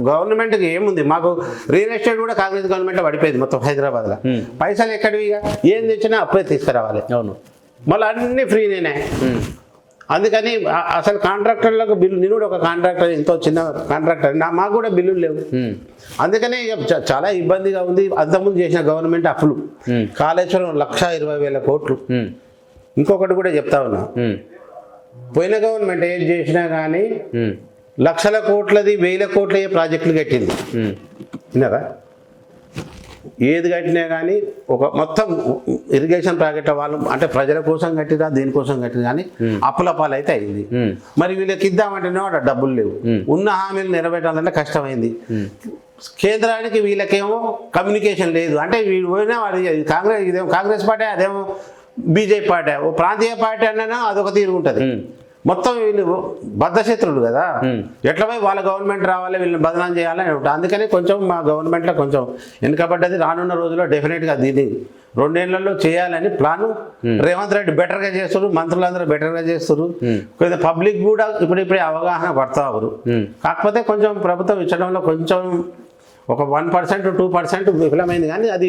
గవర్నమెంట్కి ఏముంది? మాకు రియల్ ఎస్టేట్ కూడా కాంగ్రెస్ గవర్నమెంట్ పడిపోయింది మొత్తం హైదరాబాద్లో. పైసలు ఎక్కడివి? ఏం తెచ్చినా అప్పుడే తీసుకురావాలి. అవును, మళ్ళీ అన్ని ఫ్రీ నేనే. అందుకని అసలు కాంట్రాక్టర్లకు బిల్లు, నేను కూడా ఒక కాంట్రాక్టర్, ఎంతో చిన్న కాంట్రాక్టర్, మాకు కూడా బిల్లులు లేవు. అందుకనే చాలా ఇబ్బందిగా ఉంది. అంతకుముందు చేసిన గవర్నమెంట్ అప్పులు, కాళేశ్వరం 1,20,000 కోట్లు. ఇంకొకటి కూడా చెప్తా ఉన్నా, పోయిన గవర్నమెంట్ ఏం చేసినా కానీ లక్షల కోట్లది 1,000 కోట్ల ప్రాజెక్టులు కట్టింది. విన్నారా? ఏది కట్టినా కానీ ఒక మొత్తం ఇరిగేషన్ ప్రాజెక్ట్ వాళ్ళు అంటే ప్రజల కోసం కట్టినా దీనికోసం కట్టినా కానీ అప్పుల పాలైతే అయింది. మరి వీళ్ళకి ఇద్దామంటేనే వాడు డబ్బులు లేవు, ఉన్న హామీలు నెరవేర్చాలంటే కష్టమైంది. కేంద్రానికి వీళ్ళకేమో కమ్యూనికేషన్ లేదు. అంటే వీడు పోయినా వాడు కాంగ్రెస్, ఇదేమో కాంగ్రెస్ పార్టీ, అదేమో బీజేపీ పార్టీ, ఓ ప్రాంతీయ పార్టీ అన్నా అదొక తీరు ఉంటుంది. మొత్తం వీళ్ళు బద్ధశత్రులు కదా, ఎట్లా పోయి వాళ్ళ గవర్నమెంట్ రావాలి వీళ్ళని బదనాం చేయాలని ఉంటుంది. అందుకని కొంచెం మా గవర్నమెంట్లో కొంచెం వెనుకబడ్డది. రానున్న రోజుల్లో డెఫినెట్గా దీన్ని 2 ఏళ్లలో చేయాలని ప్లాను. రేవంత్ రెడ్డి బెటర్గా చేస్తారు, మంత్రులందరూ బెటర్గా చేస్తారు. కొంచెం పబ్లిక్ కూడా ఇప్పుడిప్పుడే అవగాహన పడతారు. కాకపోతే కొంచెం ప్రభుత్వం ఇచ్చడంలో కొంచెం ఒక 1% 2% విఫలమైంది, కానీ అది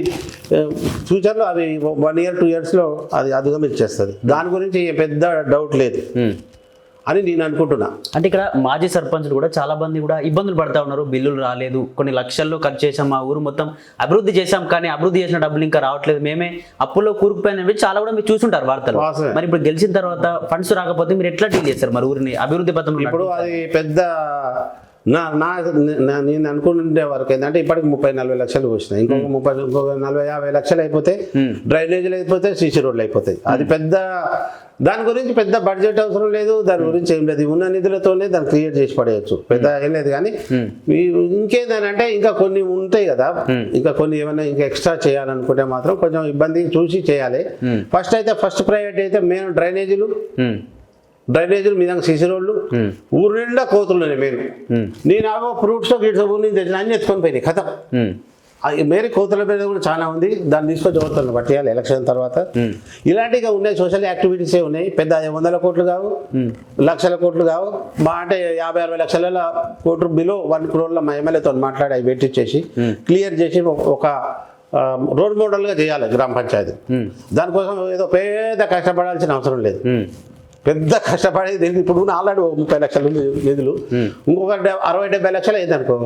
ఫ్యూచర్లో అవి 1 year 2 yearsలో అది అధిగమించేస్తుంది. దాని గురించి పెద్ద డౌట్ లేదు అని నేను అనుకుంటున్నా. అంటే ఇక్కడ మాజీ సర్పంచులు కూడా చాలా మంది కూడా ఇబ్బందులు పడతా ఉన్నారు. బిల్లులు రాలేదు, కొన్ని లక్షల్లో ఖర్చు చేసాం, మా ఊరు మొత్తం అభివృద్ధి చేశాం, కానీ అభివృద్ధి చేసిన డబ్బులు ఇంకా రావట్లేదు, మేమే అప్పుల్లో కూరుకుపోయినవి చాలా కూడా మీరు చూసుంటారు వార్తలు. మరి ఇప్పుడు గెలిచిన తర్వాత ఫండ్స్ రాకపోతే మీరు ఎట్లా డీల్ చేస్తారు మరి ఊరిని అభివృద్ధి పథంలో? ఇప్పుడు అది పెద్ద నేను అనుకుంటుండే వరకు ఏంటంటే ఇప్పటికి 30-40 లక్షలు వచ్చినాయి. ఇంకొక 40-50 లక్షలు అయిపోతే డ్రైనేజీలు అయిపోతాయి, సీసీ రోడ్లు అయిపోతాయి. అది పెద్ద, దాని గురించి పెద్ద బడ్జెట్ అవసరం లేదు, దాని గురించి ఏం లేదు. ఉన్న నిధులతోనే దాన్ని క్రియేట్ చేసి పడేయచ్చు, పెద్ద ఏం లేదు. కానీ ఇంకేంటంటే ఇంకా కొన్ని ఉంటాయి కదా, ఇంకా కొన్ని ఏమైనా ఇంకా ఎక్స్ట్రా చేయాలనుకుంటే మాత్రం కొంచెం ఇబ్బంది చూసి చేయాలి. ఫస్ట్ ప్రయారిటీ అయితే మెయిన్ డ్రైనేజీలు మీద సీసీ రోడ్లు, ఊరు నిండా కోతులున్నాయి. నేను ఆగో ఫ్రూట్స్ గిట్స్ ఊరి తెచ్చిన అన్ని ఎత్తుకొని పోయినాయి కథ. మేరీ కోతుల మీద కూడా చాలా ఉంది, దాన్ని తీసుకొని చదువుతాను పట్టేయాలి ఎలక్షన్ తర్వాత. ఇలాంటిగా ఉన్నాయి, సోషల్ యాక్టివిటీసే ఉన్నాయి. పెద్ద 100 కోట్లు కావు, లక్షల కోట్లు కావు. మా అంటే 50-60 లక్షల కోట్లు బిలో 1 crore మా ఎమ్మెల్యేతో మాట్లాడి అవి పెట్టించేసి క్లియర్ చేసి ఒక రోడ్ మోడల్గా చేయాలి గ్రామ పంచాయతీ. దానికోసం ఏదో పెద్ద కష్టపడాల్సిన అవసరం లేదు, పెద్ద కష్టపడేది. ఇప్పుడు ఆల్రెడీ 30 లక్షలు నిధులు, ఇంకొక 60-70 లక్షలు అయింది అనుకో,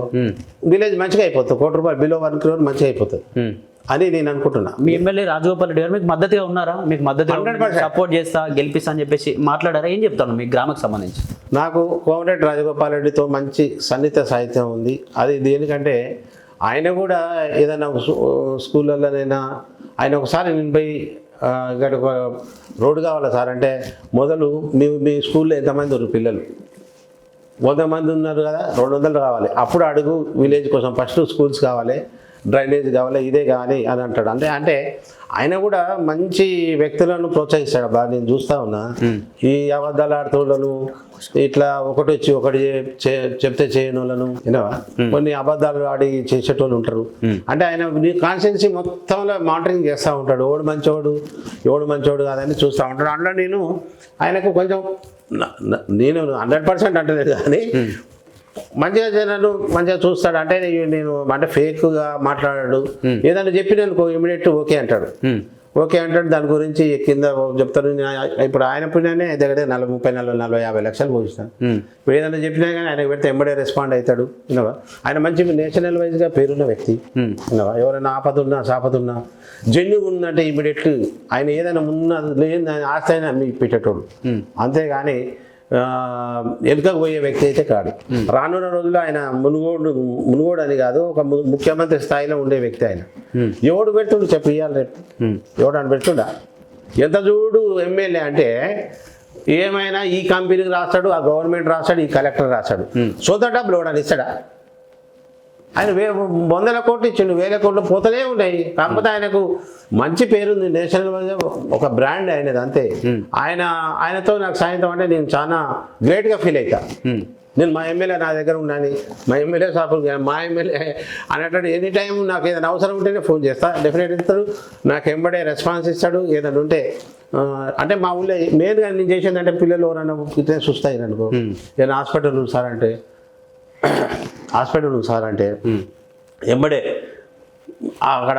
విలేజ్ మంచిగా అయిపోతుంది. ₹1 బిలో 1 crore మంచిగా అయిపోతుంది అని నేను అనుకుంటున్నా. మీ ఎమ్మెల్యే రాజగోపాల్ రెడ్డి గారు మీకు మద్దతుగా ఉన్నారా? మీకు మద్దతు సపోర్ట్ చేస్తా, గెలిపిస్తా అని చెప్పేసి మాట్లాడారా? ఏం చెప్తాను మీ గ్రామకు సంబంధించి? నాకు కోమటిరెడ్డి రాజగోపాల్ రెడ్డితో మంచి సన్నిహిత సాహిత్యం ఉంది. అది దేనికంటే ఆయన కూడా ఏదైనా స్కూళ్ళలోనైనా ఆయన ఒకసారి నేను పోయి ఇక్కడ ఒక రోడ్డు కావాలి సార్ అంటే, మొదలు మీ స్కూల్లో ఎంతమంది ఉన్నారు పిల్లలు? 100 మంది ఉన్నారు కదా, 200 కావాలి. అప్పుడు అడుగు విలేజ్ కోసం, ఫస్ట్ స్కూల్స్ కావాలి, డ్రైనేజ్ కావాలి, ఇదే కావాలి అని అంటాడు. అంటే ఆయన కూడా మంచి వ్యక్తులను ప్రోత్సహిస్తాడు. బాగా నేను చూస్తా ఉన్నా. ఈ అబద్ధాలు ఆడుతులను, ఇట్లా ఒకటి వచ్చి ఒకటి చెప్తే చేయని వాళ్ళను, కొన్ని అబద్ధాలు ఆడి చేసేటోళ్ళు ఉంటారు. అంటే ఆయన కాన్స్టిట్యున్సీ మొత్తంలో మానిటరింగ్ చేస్తూ ఉంటాడు. ఎవడు మంచోడు కాదని చూస్తూ ఉంటాడు. అందులో నేను ఆయనకు కొంచెం, నేను 100% అంటలేదు కానీ మంచిగా జనాలు మంచిగా చూస్తాడు. అంటే నేను అంటే ఫేక్గా మాట్లాడాడు, ఏదైనా చెప్పి అనుకో ఇమీడియట్ ఓకే అంటాడు. దాని గురించి కింద చెప్తారు. ఇప్పుడు ఆయన పుణ్యానే దగ్గర 30-40-50 లక్షలు పోయిస్తాను. ఇప్పుడు ఏదైనా చెప్పినా కానీ ఆయనకు పెడితే ఎంబడే రెస్పాండ్ అవుతాడు. ఆయన మంచి నేషనల్ వైజ్గా పేరున్న వ్యక్తి. ఎవరైనా ఆపదున్నా సాపదున్నా జెన్యున్ ఉన్నట్టే ఇమీడియట్ ఆయన ఏదైనా లేని ఆస్తి అయినా అమ్మి పెట్టేటోడు. అంతేగాని వెనుకకు పోయే వ్యక్తి అయితే కాదు. రానున్న రోజుల్లో ఆయన మునుగోడు అని కాదు, ఒక ముఖ్యమంత్రి స్థాయిలో ఉండే వ్యక్తి ఆయన. ఎవడు పెడుతుండు చెప్పి ఇవ్వాలి రేపు, ఎవడు అని పెడుతుండా? ఎంత చూడు ఎమ్మెల్యే అంటే ఏమైనా ఈ కంపెనీకి రాస్తాడు, ఆ గవర్నమెంట్ రాస్తాడు, ఈ కలెక్టర్ రాస్తాడు. సొంత డబ్బులు ఎవడని ఇస్తాడా? ఆయన 100 కోట్లు ఇచ్చిండు, 1000 కోట్లు పోతూనే ఉన్నాయి. కాకపోతే ఆయనకు మంచి పేరుంది, నేషనల్ వైజ్ ఒక బ్రాండ్ అయినది అంతే. ఆయనతో నాకు సాయంత్రం అంటే నేను చాలా గ్రేట్గా ఫీల్ అవుతా. నేను మా ఎమ్మెల్యే నా దగ్గర ఉన్నాను, మా ఎమ్మెల్యే మా ఎమ్మెల్యే అనేటట్టు ఎనీ టైం నాకు ఏదైనా అవసరం ఉంటేనే ఫోన్ చేస్తా, డెఫినెట్ ఇస్తాడు. నాకు ఎంబడే రెస్పాన్స్ ఇస్తాడు. ఏదైనా ఉంటే అంటే మా ఊళ్ళో మెయిన్గా నేను చేసేదంటే పిల్లలు ఎవరైనా ఫిట్నెస్ చూస్తాయి అనుకో, ఏదైనా హాస్పిటల్ సార్ అంటే ఎంబడే అక్కడ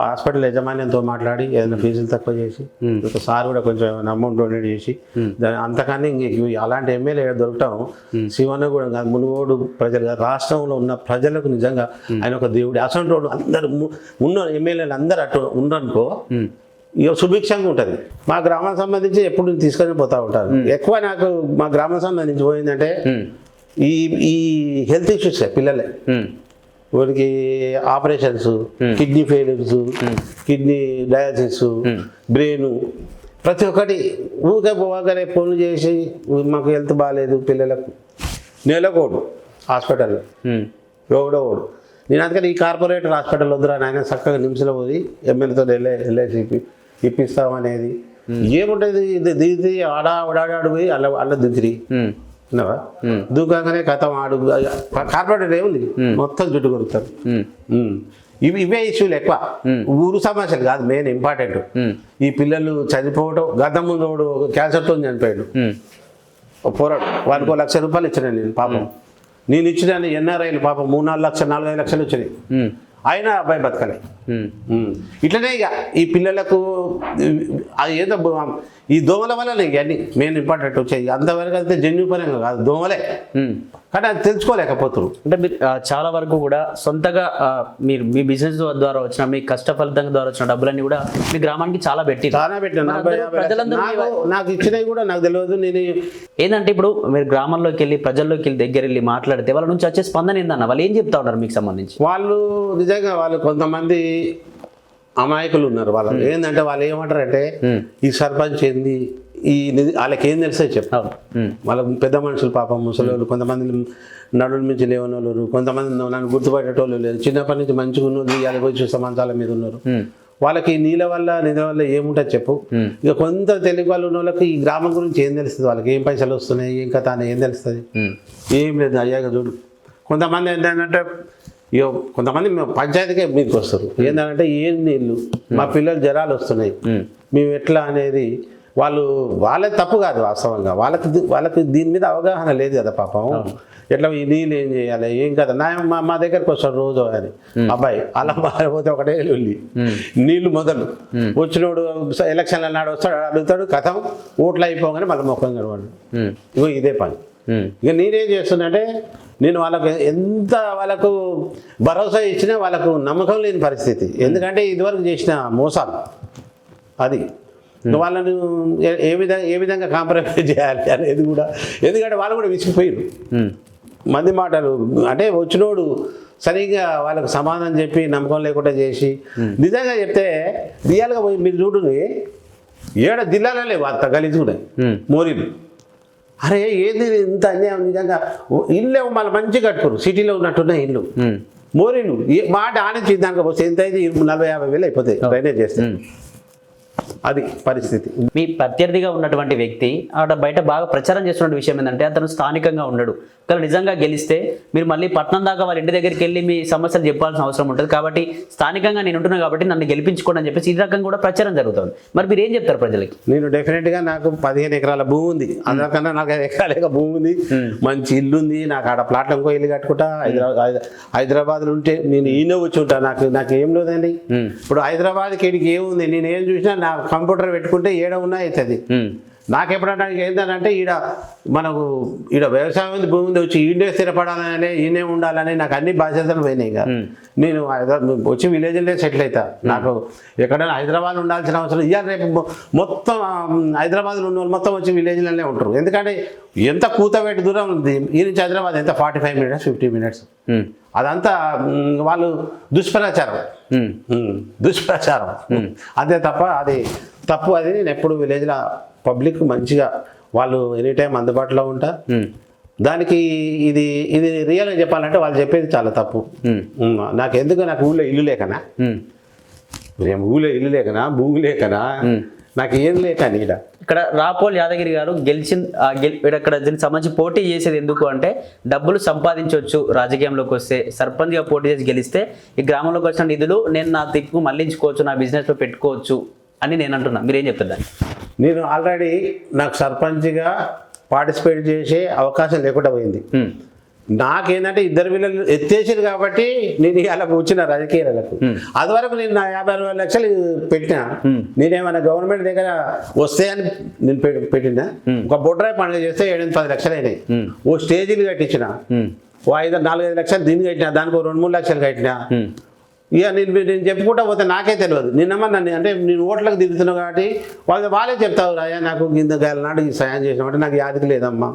హాస్పిటల్ యజమాన్యంతో మాట్లాడి ఏదైనా ఫీజులు తక్కువ చేసి, సార్ కూడా కొంచెం ఏమైనా అమౌంట్ డొనేట్ చేసి, అంతకన్నా అలాంటి ఎమ్మెల్యే దొరకటం శివన్న కూడా కాదు, మునుగోడు ప్రజలు రాష్ట్రంలో ఉన్న ప్రజలకు నిజంగా ఆయన ఒక దేవుడు. అసలు రోడ్డు అందరు ఉన్న ఎమ్మెల్యేలు అందరూ అటు ఉండనుకో ఇక సుభిక్షంగా ఉంటుంది. మా గ్రామానికి సంబంధించి ఎప్పుడు తీసుకొని పోతూ ఉంటారు. ఎక్కువ నాకు మా గ్రామం సంబంధించి పోయిందంటే ఈ హెల్త్ ఇష్యూస్ పిల్లలే. వాడికి operations, kidney failures, kidney dialysis, brain, ప్రతి ఒక్కటి ఊరికే పోగానే ఫోన్లు చేసి మాకు హెల్త్ బాగాలేదు పిల్లలకు, నెలకోడు హాస్పిటల్లో ఎవడో ఓడు. నేను అందుకని ఈ కార్పొరేటర్ హాస్పిటల్ వద్దురా నాయన, చక్కగా నిమిషంలో పోయి ఎమ్మెల్యేతో ఎల్ఐసి ఇప్పిస్తామనేది ఏముంటుంది. దిగి ఆడాడు పోయి అల్ల దిద్దిరి దూకంగానే కథం ఆడు. కార్పొరేటర్ ఏముంది మొత్తం జుట్టు కొరుకుతారు. ఇవే ఇష్యూలు ఎక్కువ, ఊరు సమస్యలు కాదు మెయిన్ ఇంపార్టెంట్. ఈ పిల్లలు చనిపోవడం, గత ముందు క్యాన్సర్తో చనిపోయాడు పోరాడు, వారికి 1 లక్ష రూపాయలు ఇచ్చాను నేను పాపం. నేను ఇచ్చిన ఎన్ఆర్ఐలు పాపం 3-4 లక్షలు 4-5 లక్షలు వచ్చినాయి, అయినా అబ్బాయి బతకలే. ఇట్లనే ఇక ఈ పిల్లలకు ఏదో ఈ దోమల వల్ల ఇవన్నీ మెయిన్ ఇంపార్టెంట్ వచ్చాయి. అంతవరకు అయితే జన్యుపరంగా కాదు, దోమలే, కానీ అది తెలుసుకోలేకపోతున్నారు. అంటే మీరు చాలా వరకు కూడా సొంతగా మీరు మీ బిజినెస్ ద్వారా వచ్చిన మీ కష్ట ఫలితంగా ద్వారా వచ్చిన డబ్బులన్నీ కూడా మీ గ్రామానికి చాలా పెట్టిన నాకు ఇచ్చినవి కూడా నాకు తెలియదు. నేను ఏంటంటే ఇప్పుడు మీరు గ్రామంలోకి వెళ్ళి ప్రజల్లోకి వెళ్ళి దగ్గర వెళ్ళి మాట్లాడితే వాళ్ళ నుంచి వచ్చే స్పందన ఏందన్న, వాళ్ళు ఏం చెప్తా ఉన్నారు మీకు సంబంధించి? వాళ్ళు నిజంగా వాళ్ళు కొంతమంది అమాయకులు ఉన్నారు. వాళ్ళు ఏంటంటే వాళ్ళు ఏమంటారంటే ఈ సర్పంచ్ ఏంది, ఈ వాళ్ళకి ఏం తెలిసే చెప్తారు. వాళ్ళ పెద్ద మనుషులు పాపం, ముసలి వాళ్ళు, కొంతమంది నడుల నుంచి లేవని వాళ్ళు, కొంతమంది నన్ను గుర్తుపట్టేటోళ్ళు లేదు, చిన్నప్పటి నుంచి మంచిగా ఉన్న వాళ్ళు పోయి చూస్తే మంచాల మీద ఉన్నారు. వాళ్ళకి నీళ్ళ వల్ల నిధుల వల్ల ఏముంటుంది చెప్పు. ఇక కొంత తెలుగు వాళ్ళు ఉన్న వాళ్ళకి ఈ గ్రామం గురించి ఏం తెలుస్తుంది, వాళ్ళకి ఏం పైసలు వస్తున్నాయి, ఏం కథ అని ఏం తెలుస్తుంది, ఏం లేదు. అయ్యాక చూడు కొంతమంది ఏంటంటే ఇక కొంతమంది పంచాయతీకే మీదకి వస్తారు. ఏంటంటే ఏం నీళ్ళు, మా పిల్లలు జ్వరాలు వస్తున్నాయి, మేము ఎట్లా అనేది వాళ్ళే తప్పు కాదు వాస్తవంగా, వాళ్ళకి దీని మీద అవగాహన లేదు కదా పాపం. ఎట్లా ఈ నీళ్ళు ఏం చేయాలి ఏం కదా, మా దగ్గరకు వస్తాడు రోజు అని అబ్బాయి, అలా మారిపోతే ఒకటే వెళ్ళి నీళ్లు మొదలు వచ్చినోడు ఎలక్షన్ల నాడు వస్తాడు, అడుగుతాడు, కథం ఓట్లు అయిపోగానే మళ్ళీ మొక్కం కనవాడు. ఇగో ఇదే పని. ఇక నేనేం చేస్తున్నంటే నేను వాళ్ళకు భరోసా ఇచ్చినా వాళ్ళకు నమ్మకం లేని పరిస్థితి. ఎందుకంటే ఇదివరకు చేసిన మోసాలు అది వాళ్ళను ఏ విధంగా కాంప్రమైజ్ చేయాలి అనేది కూడా. ఎందుకంటే వాళ్ళు కూడా విసిగిపోయారు మంది మాటలు. అంటే వచ్చినోడు సరిగ్గా వాళ్ళకు సమాధానం చెప్పి నమ్మకం లేకుండా చేసి, నిజంగా చెప్తే రియల్గా పోయి మీరు చూడండి 7 జిల్లాలలో అంత గలీజు కూడా మోరీలు. అరే ఏది ఇంత అన్యాయం నిజంగా. ఇల్లు మళ్ళీ మంచిగా కట్టుకోరు, సిటీలో ఉన్నట్టున్నాయి ఇల్లు, మోరీలు మాట ఆనించి దానికి వస్తే ఎంత అయితే 40-50 వేలు అయిపోతాయి డ్రైనేజ్ చేస్తే. అది పరిస్థితి. మీ ప్రత్యర్థిగా ఉన్నటువంటి వ్యక్తి బయట బాగా ప్రచారం చేస్తున్న విషయం ఏంటంటే అతను స్థానికంగా ఉండడు, కానీ నిజంగా గెలిస్తే మీరు మళ్ళీ పట్నం దాకా వాళ్ళ ఇంటి దగ్గరికి వెళ్ళి మీ సమస్యలు చెప్పాల్సిన అవసరం ఉంటుంది, కాబట్టి స్థానికంగా నేను ఉంటున్నాను కాబట్టి నన్ను గెలిపించుకోండి అని చెప్పేసి ఈ రకంగా కూడా ప్రచారం జరుగుతుంది. మరి మీరు ఏం చెప్తారు ప్రజలకి? నేను డెఫినెట్గా నాకు 15 ఎకరాల భూమి ఉంది, అందరికన్నా 4-5 ఎకరాల భూమి ఉంది, మంచి ఇల్లు ఉంది, నాకు ఆడ ప్లాట్లో ఇంకో ఇల్లు కట్టుకుంటా. హైదరాబాద్లో ఉంటే నేను ఈయన వచ్చి ఉంటా, నాకు ఏం లేదండి. ఇప్పుడు హైదరాబాద్కి ఇడికి ఏముంది, నేను ఏం చూసినా నా కంప్యూటర్ పెట్టుకుంటే ఏడ ఉన్నా అవుతుంది. నాకు ఎప్పుడంటే ఏంటంటే ఈడ వ్యవసాయం ఉంది, భూమి ఉంది, వచ్చి ఈడే స్థిరపడాలని ఈయనే ఉండాలని నాకు అన్ని బాధ్యతలు పోయినాయి. ఇక నేను వచ్చి విలేజ్లో సెటిల్ అవుతా. నాకు ఎక్కడైనా హైదరాబాద్ ఉండాల్సిన అవసరం ఇవాళ రేపు మొత్తం హైదరాబాద్లో ఉన్న వాళ్ళు మొత్తం వచ్చి విలేజ్లోనే ఉంటారు. ఎందుకంటే ఎంత కూతబెట్టి దూరం ఉంది ఈ నుంచి హైదరాబాద్, ఎంత 45 మినిట్స్ 50 మినిట్స్. అదంతా వాళ్ళు దుష్ప్రచారం అంతే తప్ప అది తప్పు. అది నేను ఎప్పుడు విలేజ్లో పబ్లిక్ మంచిగా వాళ్ళు ఎనీ టైం అందుబాటులో ఉంటా. దానికి ఇది రియల్గా చెప్పాలంటే వాళ్ళు చెప్పేది చాలా తప్పు. నాకు ఊళ్ళో ఇల్లు లేకనా, ఊళ్ళో ఇల్లు లేకనా, భూమి లేకనా, నాకు ఏం లేకని. ఇక్కడ రాపోల్ యాదగిరి గారు ఇక్కడ దీనికి సంబంధించి పోటీ చేసేది ఎందుకు అంటే డబ్బులు సంపాదించవచ్చు, రాజకీయంలోకి వస్తే సర్పంచ్గా పోటీ చేసి గెలిస్తే ఈ గ్రామంలోకి వచ్చిన నిధులు నేను నా దిక్కు మళ్లించుకోవచ్చు, నా బిజినెస్లో పెట్టుకోవచ్చు అని నేను అంటున్నా. మీరేం చెప్తారు దాన్ని? నేను ఆల్రెడీ నాకు సర్పంచ్గా పార్టిసిపేట్ చేసే అవకాశం లేకుండా పోయింది. నాకేంటంటే 2 పిల్లలు ఎత్తేసారు కాబట్టి నేను అలా వచ్చిన రాజకీయాలకు. అది వరకు నేను నా 50-60 లక్షలు పెట్టినా, నేనేమన్నా గవర్నమెంట్ దగ్గర వస్తాయని నేను పెట్టినా. ఒక బొడ్రాయి పండుగ చేస్తే 7-10 లక్షలు అయినాయి. ఓ స్టేజీలు కట్టించిన, ఓ 4-5 లక్షలు దీన్ని కట్టినా, దానికి 2-3 లక్షలు కట్టినా. ఇక నేను చెప్పుకుంటా పోతే నాకే తెలియదు. నిన్నమ్మా అంటే నేను ఓట్లకు దిగుతున్నా కాబట్టి వాళ్ళే చెప్తావు అయ్యా నాకు గింద గాయల నాడు ఈ సాయం చేసినామంటే నాకు యాదికి లేదమ్మా.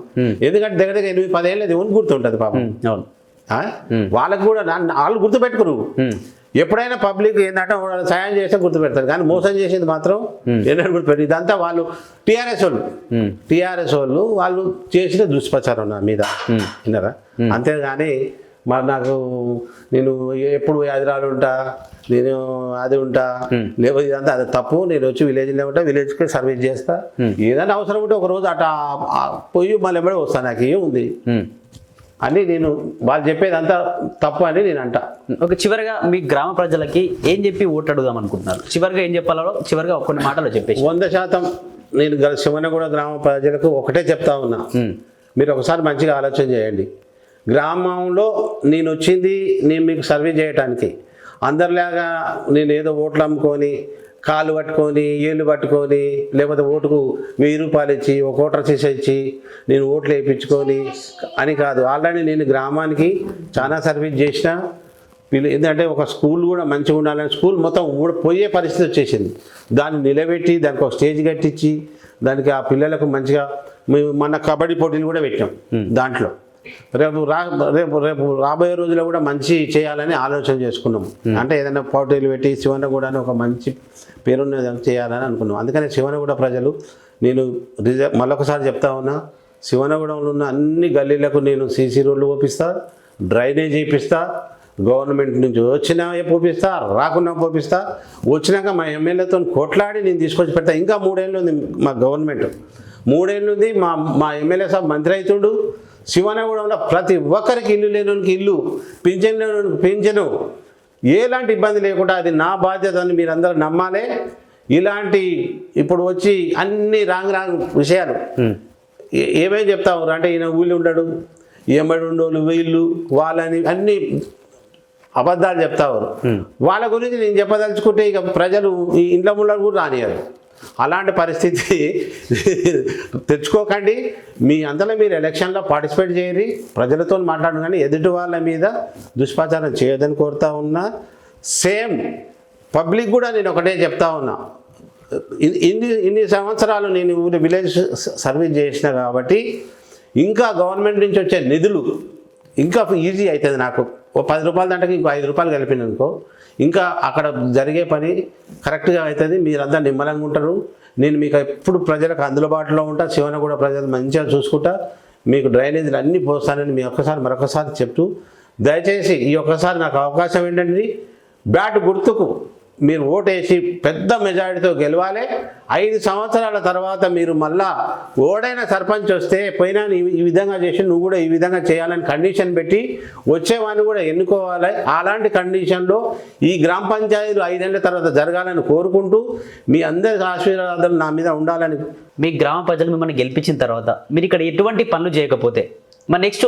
ఎందుకంటే దగ్గర 8-10 ఏళ్ళు అది గుర్తుంటుంది పాపం. వాళ్ళకు కూడా వాళ్ళు గుర్తుపెట్టుకురు. ఎప్పుడైనా పబ్లిక్ ఏంటంటే వాళ్ళు సాయం చేస్తే గుర్తుపెడతారు, కానీ మోసం చేసింది మాత్రం ఎన్నడూ గుర్తుపెట్టారు. ఇదంతా వాళ్ళు టీఆర్ఎస్ వాళ్ళు చేసిన దుష్ప్రచారం నా మీద, విన్నారా? అంతేగాని మరి నాకు నేను ఎప్పుడు హైదరాబాద్ ఉంటా, నేను అది ఉంటా, లేకపోతే ఇదంతా అది తప్పు. నేను వచ్చి విలేజ్లో ఉంటా, విలేజ్కి సర్వీస్ చేస్తా. ఏదైనా అవసరం ఉంటే ఒక రోజు అట్లా పోయి మళ్ళీ ఎప్పుడో వస్తాను, నాకు ఏముంది అని నేను వాళ్ళు చెప్పేది అంతా తప్పు అని నేను అంటా. ఒక చివరిగా మీ గ్రామ ప్రజలకి ఏం చెప్పి ఓటు అడుగుదాం అనుకుంటున్నారు? చివరిగా ఏం చెప్పాలో చివరిగా కొన్ని మాటలు చెప్పేసి. 100% నేను శివనగూడ గ్రామ ప్రజలకు ఒకటే చెప్తా ఉన్నా, మీరు ఒకసారి మంచిగా ఆలోచన చేయండి. గ్రామంలో నేను వచ్చింది నేను మీకు సర్వీస్ చేయడానికి. అందరిలాగా నేను ఏదో ఓట్లు అమ్ముకొని కాళ్ళు పట్టుకొని ఏళ్ళు పట్టుకొని లేకపోతే ఓటుకు 1000 రూపాయలు ఇచ్చి ఒక ఓటర్ ఇచ్చి నేను ఓట్లు వేయించుకొని అని కాదు. ఆల్రెడీ నేను గ్రామానికి చాలా సర్వీస్ చేసిన. ఎందుకంటే ఒక స్కూల్ కూడా మంచిగా ఉండాలని స్కూల్ మొత్తం పోయే పరిస్థితి వచ్చేసింది. దాన్ని నిలబెట్టి దానికి ఒక స్టేజ్ కట్టించి దానికి ఆ పిల్లలకు మంచిగా మేము మన కబడ్డీ పోటీలు కూడా పెట్టాం. దాంట్లో రేపు రాబోయే రోజుల్లో కూడా మంచి చేయాలని ఆలోచన చేసుకున్నాం. అంటే ఏదైనా పోటీలు పెట్టి శివనగూడ ఒక మంచి పేరున్న చేయాలని అనుకున్నాం. అందుకని శివనగూడ ప్రజలు నేను మళ్ళొకసారి చెప్తా ఉన్నా, శివనగూడలో ఉన్న అన్ని గల్లీలకు నేను సీసీ రోడ్లు పోపిస్తా, డ్రైనేజ్ చేపిస్తా, గవర్నమెంట్ నుంచి వచ్చినా పోపిస్తా, రాకుండా పోపిస్తా. వచ్చినాక మా ఎమ్మెల్యేతో కొట్లాడి నేను తీసుకొచ్చి పెడతా. ఇంకా 3 ఏళ్ళు ఉంది మా గవర్నమెంట్, 3 ఏళ్ళు ఉంది. మా ఎమ్మెల్యే సాబ్ మంత్రి అవుతుండు. శివనగూడలో ప్రతి ఒక్కరికి ఇల్లు లేనోనికి ఇల్లు, పింఛన్ లేనోనికి పింఛను, ఎలాంటి ఇబ్బంది లేకుండా అది నా బాధ్యత అని మీరందరూ నమ్మాలి. ఇలాంటి ఇప్పుడు వచ్చి అన్ని రాంగ్ విషయాలు ఏమేమి చెప్తా ఉన్నారు అంటే ఈయన ఊళ్ళో ఉండడు, ఏమడి ఉండోళ్ళు వీళ్ళు వాళ్ళని అన్ని అబద్ధాలు చెప్తా ఉన్నారు. వాళ్ళ గురించి నేను చెప్పదలుచుకుంటే ఇక ప్రజలు ఈ ఇంట్లో ముళ్ళలు కూడా రానియారు. అలాంటి పరిస్థితి తెచ్చుకోకండి. మీ అంతలో మీరు ఎలక్షన్లో పార్టిసిపేట్ చేయరు, ప్రజలతో మాట్లాడు, కానీ ఎదుటి వాళ్ళ మీద దుష్ప్రచారం చేయదని కోరుతా ఉన్నా. సేమ్ పబ్లిక్ కూడా నేను ఒకటే చెప్తా ఉన్నా, ఇన్ని సంవత్సరాలు నేను విలేజ్ సర్వీస్ చేసిన కాబట్టి ఇంకా గవర్నమెంట్ నుంచి వచ్చే నిధులు ఇంకా ఈజీ అవుతుంది నాకు. ఓ 10 రూపాయల దాంట్లోకి ఇంకో 5 రూపాయలు కలిపిన అనుకో ఇంకా అక్కడ జరిగే పని కరెక్ట్గా అవుతుంది. మీరంతా నిమ్మలంగా ఉంటారు. నేను మీకు ఎప్పుడు ప్రజలకు అందుబాటులో ఉంటా. శివనగూడ ప్రజలు మంచిగా చూసుకుంటా. మీకు డ్రైనేజీలు అన్నీ పోస్తానని మీ మరొకసారి చెప్తూ, దయచేసి ఈ ఒక్కసారి నాకు అవకాశం ఏంటంటే బ్యాట్ గుర్తుకు మీరు ఓటేసి పెద్ద మెజారిటీతో గెలవాలి. 5 సంవత్సరాల తర్వాత మీరు మళ్ళా ఓడైన సర్పంచ్ వస్తే పోయినా ఈ విధంగా చేసి నువ్వు కూడా ఈ విధంగా చేయాలని కండిషన్ పెట్టి వచ్చేవాడిని కూడా ఎన్నుకోవాలి. అలాంటి కండిషన్లో ఈ గ్రామ పంచాయతీలు 5 ఏళ్ల తర్వాత జరగాలని కోరుకుంటూ మీ అందరి ఆశీర్వాదాలు నా మీద ఉండాలని. మీ గ్రామ ప్రజలు మిమ్మల్ని గెలిపించిన తర్వాత మీరు ఇక్కడ ఎటువంటి పనులు చేయకపోతే మరి నెక్స్ట్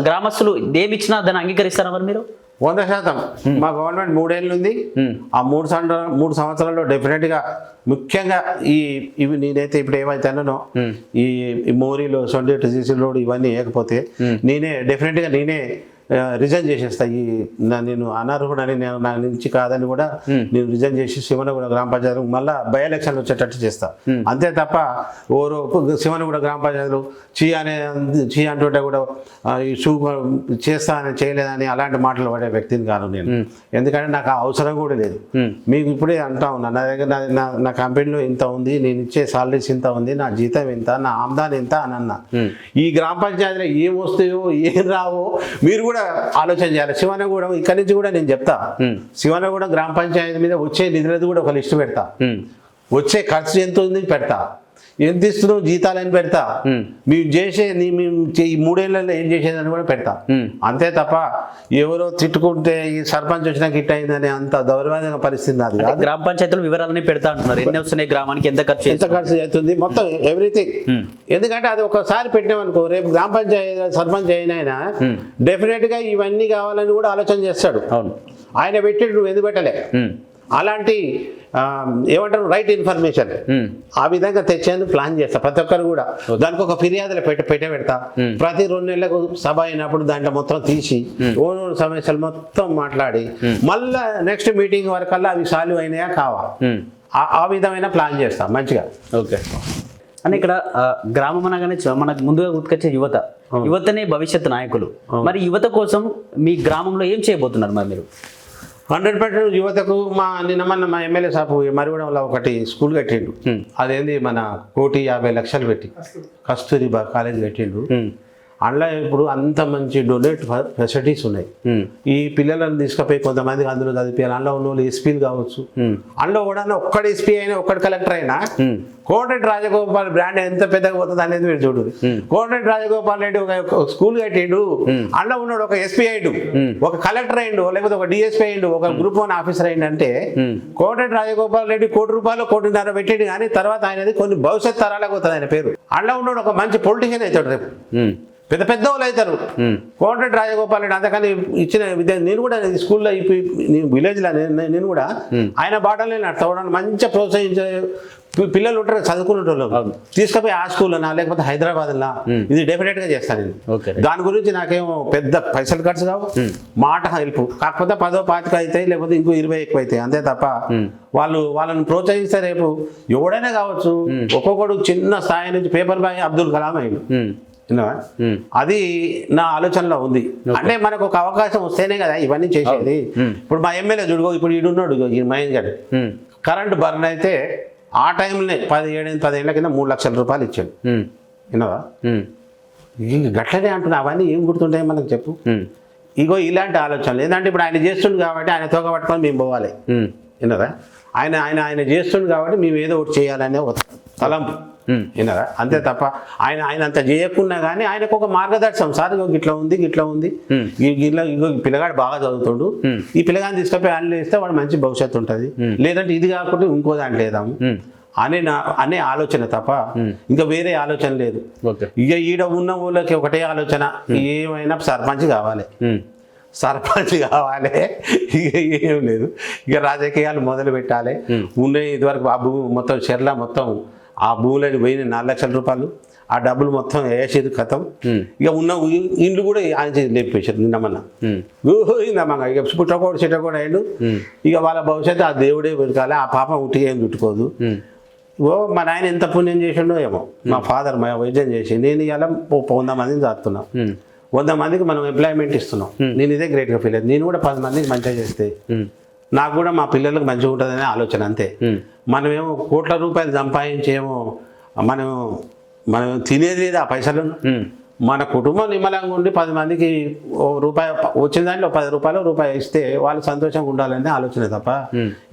గ్రామస్తులు ఏమిచ్చినా దాన్ని అంగీకరిస్తారా మరి మీరు? 100% మా గవర్నమెంట్ 3 ఏళ్ళు ఉంది. ఆ 3 సంవత్సరాల్లో డెఫినెట్గా ముఖ్యంగా ఇవి నేనైతే ఇప్పుడు ఏమైతే అన్నానో ఈ మోరీలో సొంత సీసీ రోడ్ ఇవన్నీ వేయకపోతే డెఫినెట్గా నేనే రిజైన్ చేసేస్తా. నేను అనర్హుడని నేను నా నుంచి కాదని కూడా నేను రిజైన్ చేసి శివనగూడ గ్రామ పంచాయతీ మళ్ళీ బై ఎలక్షన్లు వచ్చేటట్టు చేస్తా. అంతే తప్ప ఓరో శివనగూడ గ్రామ పంచాయతీలు చీ అంటుంటే కూడా చేస్తా అని చేయలేదని అలాంటి మాటలు పడే వ్యక్తిని కాను నేను. ఎందుకంటే నాకు అవసరం కూడా లేదు. మీకు ఇప్పుడే అంటా ఉన్నా, నా దగ్గర నా కంపెనీలో ఇంత ఉంది, నేను ఇచ్చే సాలరీస్ ఇంత ఉంది, నా జీతం ఇంత, నా ఆమ్దాని ఇంత అని అన్నా. ఈ గ్రామ పంచాయతీలో ఏం వస్తాయో ఏం రావో మీరు కూడా ఆలోచన చేయాలి. శివనగూడ ఇక్కడి నుంచి కూడా నేను చెప్తా, శివనగూడ గ్రామ పంచాయతీ మీద వచ్చే నిధులది కూడా ఒక లిస్టు పెడతా. వచ్చే ఖర్చు ఎంత ఉంది పెడతా, ఎంత ఇస్తున్నావు జీతాలని పెడతా, మేము చేసే ఈ 3 ఏళ్లలో ఏం చేసేదని కూడా పెడతా. అంతే తప్ప ఎవరో తిట్టుకుంటే ఈ సర్పంచ్ వచ్చినాక హిట్ అయిందని అంత దౌర్భాగ్య పరిస్థితి నాది కాదు. గ్రామ పంచాయతీలు వివరాలని పెడతా అంటున్నారు, ఎన్ని వస్తున్నాయి గ్రామానికి, ఎంత ఖర్చు అవుతుంది, మొత్తం ఎవ్రీథింగ్. ఎందుకంటే అది ఒకసారి పెట్టినామనుకో రేపు గ్రామ పంచాయతీ సర్పంచ్ అయినా డెఫినెట్ గా ఇవన్నీ కావాలని కూడా ఆలోచన చేస్తాడు. అవును, ఆయన పెట్టి నువ్వు ఎందుకు పెట్టలే, అలాంటి ఏమంటారు రైట్ ఇన్ఫర్మేషన్ ఆ విధంగా తెచ్చేందుకు ప్లాన్ చేస్తా. ప్రతి ఒక్కరు కూడా దానికి ఒక ఫిర్యాదులు పెడతా. ప్రతి 2 నెలలకు సభ అయినప్పుడు దాంట్లో మొత్తం తీసి ఓన్ సమస్యలు మొత్తం మాట్లాడి మళ్ళా నెక్స్ట్ మీటింగ్ వరకల్లా అవి సాల్వ్ అయినాయా కావా, ఆ విధమైన ప్లాన్ చేస్తా మంచిగా. ఓకే, అని ఇక్కడ గ్రామం అనగానే మనకు ముందుగా గుర్తుకొచ్చే యువతనే భవిష్యత్తు నాయకులు. మరి యువత కోసం మీ గ్రామంలో ఏం చేయబోతున్నారు మరి మీరు? 100% యువతకు మా ఎమ్మెల్యే సాపు మరిగూడెంలో ఒకటి స్కూల్ కట్టిండు. అదేంది మన 1,50,00,000 పెట్టి కస్తూరిబా కాలేజ్ కట్టిండు. అందులో ఇప్పుడు అంత మంచి డొనేట్ ఫెసిలిటీస్ ఉన్నాయి. ఈ పిల్లలను తీసుకుపోయి కొంతమందికి అందులో చదివిపోయారు. అందులో ఉన్న వాళ్ళు ఎస్పీలు కావచ్చు. అందులో కూడా ఒక్కడు ఎస్పీ అయినా ఒక్కడు కలెక్టర్ అయినా కోమటిరెడ్డి రాజగోపాల్ బ్రాండ్ ఎంత పెద్దగా పోతుంది అనేది మీరు చూడండి. కోమటిరెడ్డి రాజగోపాల్ రెడ్డి ఒక స్కూల్ కట్టిండు. అందులో ఉన్నాడు ఒక ఎస్పీ అయ్యిండు, ఒక కలెక్టర్ అయ్యిండు, లేకపోతే ఒక డిఎస్పీ అయ్యిండు, ఒక గ్రూప్ 1 ఆఫీసర్ అయ్యిండు. అంటే కోమటిరెడ్డి రాజగోపాల్ రెడ్డి ₹1,00,00,000 ₹1,50,00,000 పెట్టిండు. కానీ తర్వాత ఆయనది కొన్ని భవిష్యత్ తరాలకు పోతుంది ఆయన పేరు. అందులో ఉన్నాడు ఒక మంచి పొలిటీషియన్ అవుతాడు, రేపు పెద్ద పెద్ద వాళ్ళు అవుతారు. కోమటిరెడ్డి రాజగోపాల్ రెడ్డి అంతకని ఇచ్చిన విద్య నేను కూడా స్కూల్లో విలేజ్లో నేను కూడా ఆయన బాటలో నడుతాను. మంచిగా ప్రోత్సహించే పిల్లలు ఉంటారు చదువుకునే వాళ్ళు తీసుకుపోయి ఆ స్కూల్లోనా లేకపోతే హైదరాబాద్లో ఇది డెఫినెట్గా చేస్తాను నేను. దాని గురించి నాకేమో పెద్ద పైసలు ఖర్చు కావు, మాట హెల్ప్. కాకపోతే 10, 25 అవుతాయి, లేకపోతే ఇంకో 20 ఎక్కువ అవుతాయి, అంతే తప్ప వాళ్ళని ప్రోత్సహిస్తే రేపు ఎవడైనా కావచ్చు. ఒక్కొక్కడు చిన్న స్థాయి నుంచి పేపర్ బాయ్ అబ్దుల్ కలాం అయ్యిండు. అది నా ఆలోచనలో ఉంది. అంటే మనకు ఒక అవకాశం వస్తేనే కదా ఇవన్నీ చేసేది. ఇప్పుడు మా ఎమ్మెల్యే చూడుకో, ఇప్పుడు ఈడున్నాడు ఈ మహేష్ గారు, కరెంట్ బర్న్ అయితే ఆ టైంలోనే 10 ఏళ్ల కింద ₹3,00,000 ఇచ్చాడు. విన్నావా? గట్లనే అంటున్నా. అవన్నీ ఏం గుర్తుంటాయి మనకు చెప్పు. ఇగో ఇలాంటి ఆలోచనలు ఏంటంటే ఇప్పుడు ఆయన చేస్తుండు కాబట్టి ఆయన తోక పట్టుకొని మేము పోవాలి. విన్నారా? ఆయన చేస్తుండు కాబట్టి మేము ఏదో ఒకటి చేయాలనే ఒక తలంపు. విన్నారా? అంతే తప్ప ఆయన అంత చేయకున్నా కానీ ఆయనకు ఒక మార్గదర్శనం. సార్ ఇట్లా ఉంది ఇగో పిల్లగాడు బాగా చదువుతుండు, ఈ పిల్లగాని తీసుకపోయి ఆయన వేస్తే వాడు మంచి భవిష్యత్తు ఉంటుంది, లేదంటే ఇది కాకుండా ఇంకో దాంట్లో వేద్దాము అనే ఆలోచన తప్ప ఇంకా వేరే ఆలోచన లేదు. ఇక ఈడ ఉన్న ఊళ్ళకి ఒకటే ఆలోచన, ఏమైనా సర్పంచ్ కావాలి. ఇక ఏం లేదు. ఇక రాజకీయాలు మొదలు పెట్టాలి. ఉన్నాయి ఇదివరకు ఆ భూమి మొత్తం చెర్ల మొత్తం ఆ భూములని పోయిన ₹4,00,000, ఆ డబ్బులు మొత్తం వేసేది కథం. ఇక ఉన్న ఇండ్లు కూడా ఆయన లేపేశారు నిన్నమన్నా. ఇక పుట్టకోడు చిట్టకోడు అయ్యాడు. ఇక వాళ్ళ భవిష్యత్తు ఆ దేవుడే పెరకాలి, ఆ పాపం ఉట్టి ఏం చుట్టుకోదు. మా నాయన ఎంత పుణ్యం చేసిండో ఏమో. మా ఫాదర్ మా వైద్యం చేసి నేను ఇలా 100 మందిని చదువుతున్నాం, 100 మందికి మనం ఎంప్లాయ్మెంట్ ఇస్తున్నాం. నేను ఇదే గ్రేట్గా ఫీల్ అయ్యింది. నేను కూడా 10 మందికి మంచిగా చేస్తే నాకు కూడా మా పిల్లలకు మంచిగా ఉంటుందనే ఆలోచన అంతే. మనమేమో కోట్ల రూపాయలు సంపాదించేమో మనం తినేది లేదు ఆ పైసలు. మన కుటుంబం నిమ్మలంగా ఉండి 10 మందికి ₹1 వచ్చిన దాంట్లో ₹10 ఇస్తే వాళ్ళు సంతోషంగా ఉండాలనే ఆలోచన తప్ప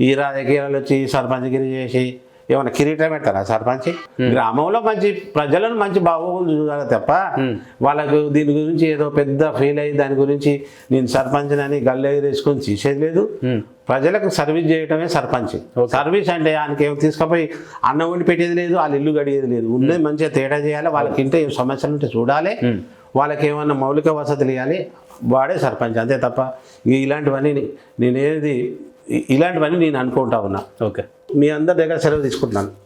ఈ రాజకీయాలు వచ్చి సర్పంచ్గిరి చేసి ఏమన్నా కిరీటం పెడతారా సర్పంచ్? గ్రామంలో మంచి ప్రజలను మంచి బాగోగులు చూడాలి తప్ప వాళ్ళకు దీని గురించి ఏదో పెద్ద ఫెయిల్ అయ్యి దాని గురించి నేను సర్పంచ్ అని గల్లెగరేసుకొని చేసేది లేదు. ప్రజలకు సర్వీస్ చేయటమే సర్పంచ్. సర్వీస్ అంటే ఆయనకి ఏమో తీసుకుపోయి అన్నం వండి పెట్టేది లేదు, వాళ్ళ ఇల్లు గడిగేది లేదు. ఉన్నది మంచిగా తేడా చేయాలి, వాళ్ళకి ఇంటే ఏం సమస్యలు ఉంటే చూడాలి, వాళ్ళకి ఏమన్నా మౌలిక వసతులు ఇవ్వాలి, వాడే సర్పంచ్. అంతే తప్ప ఇలాంటివన్నీ నేను అనుకుంటా ఉన్నా. ఓకే, మీ అందరి దగ్గర సెలవు తీసుకుంటున్నాను.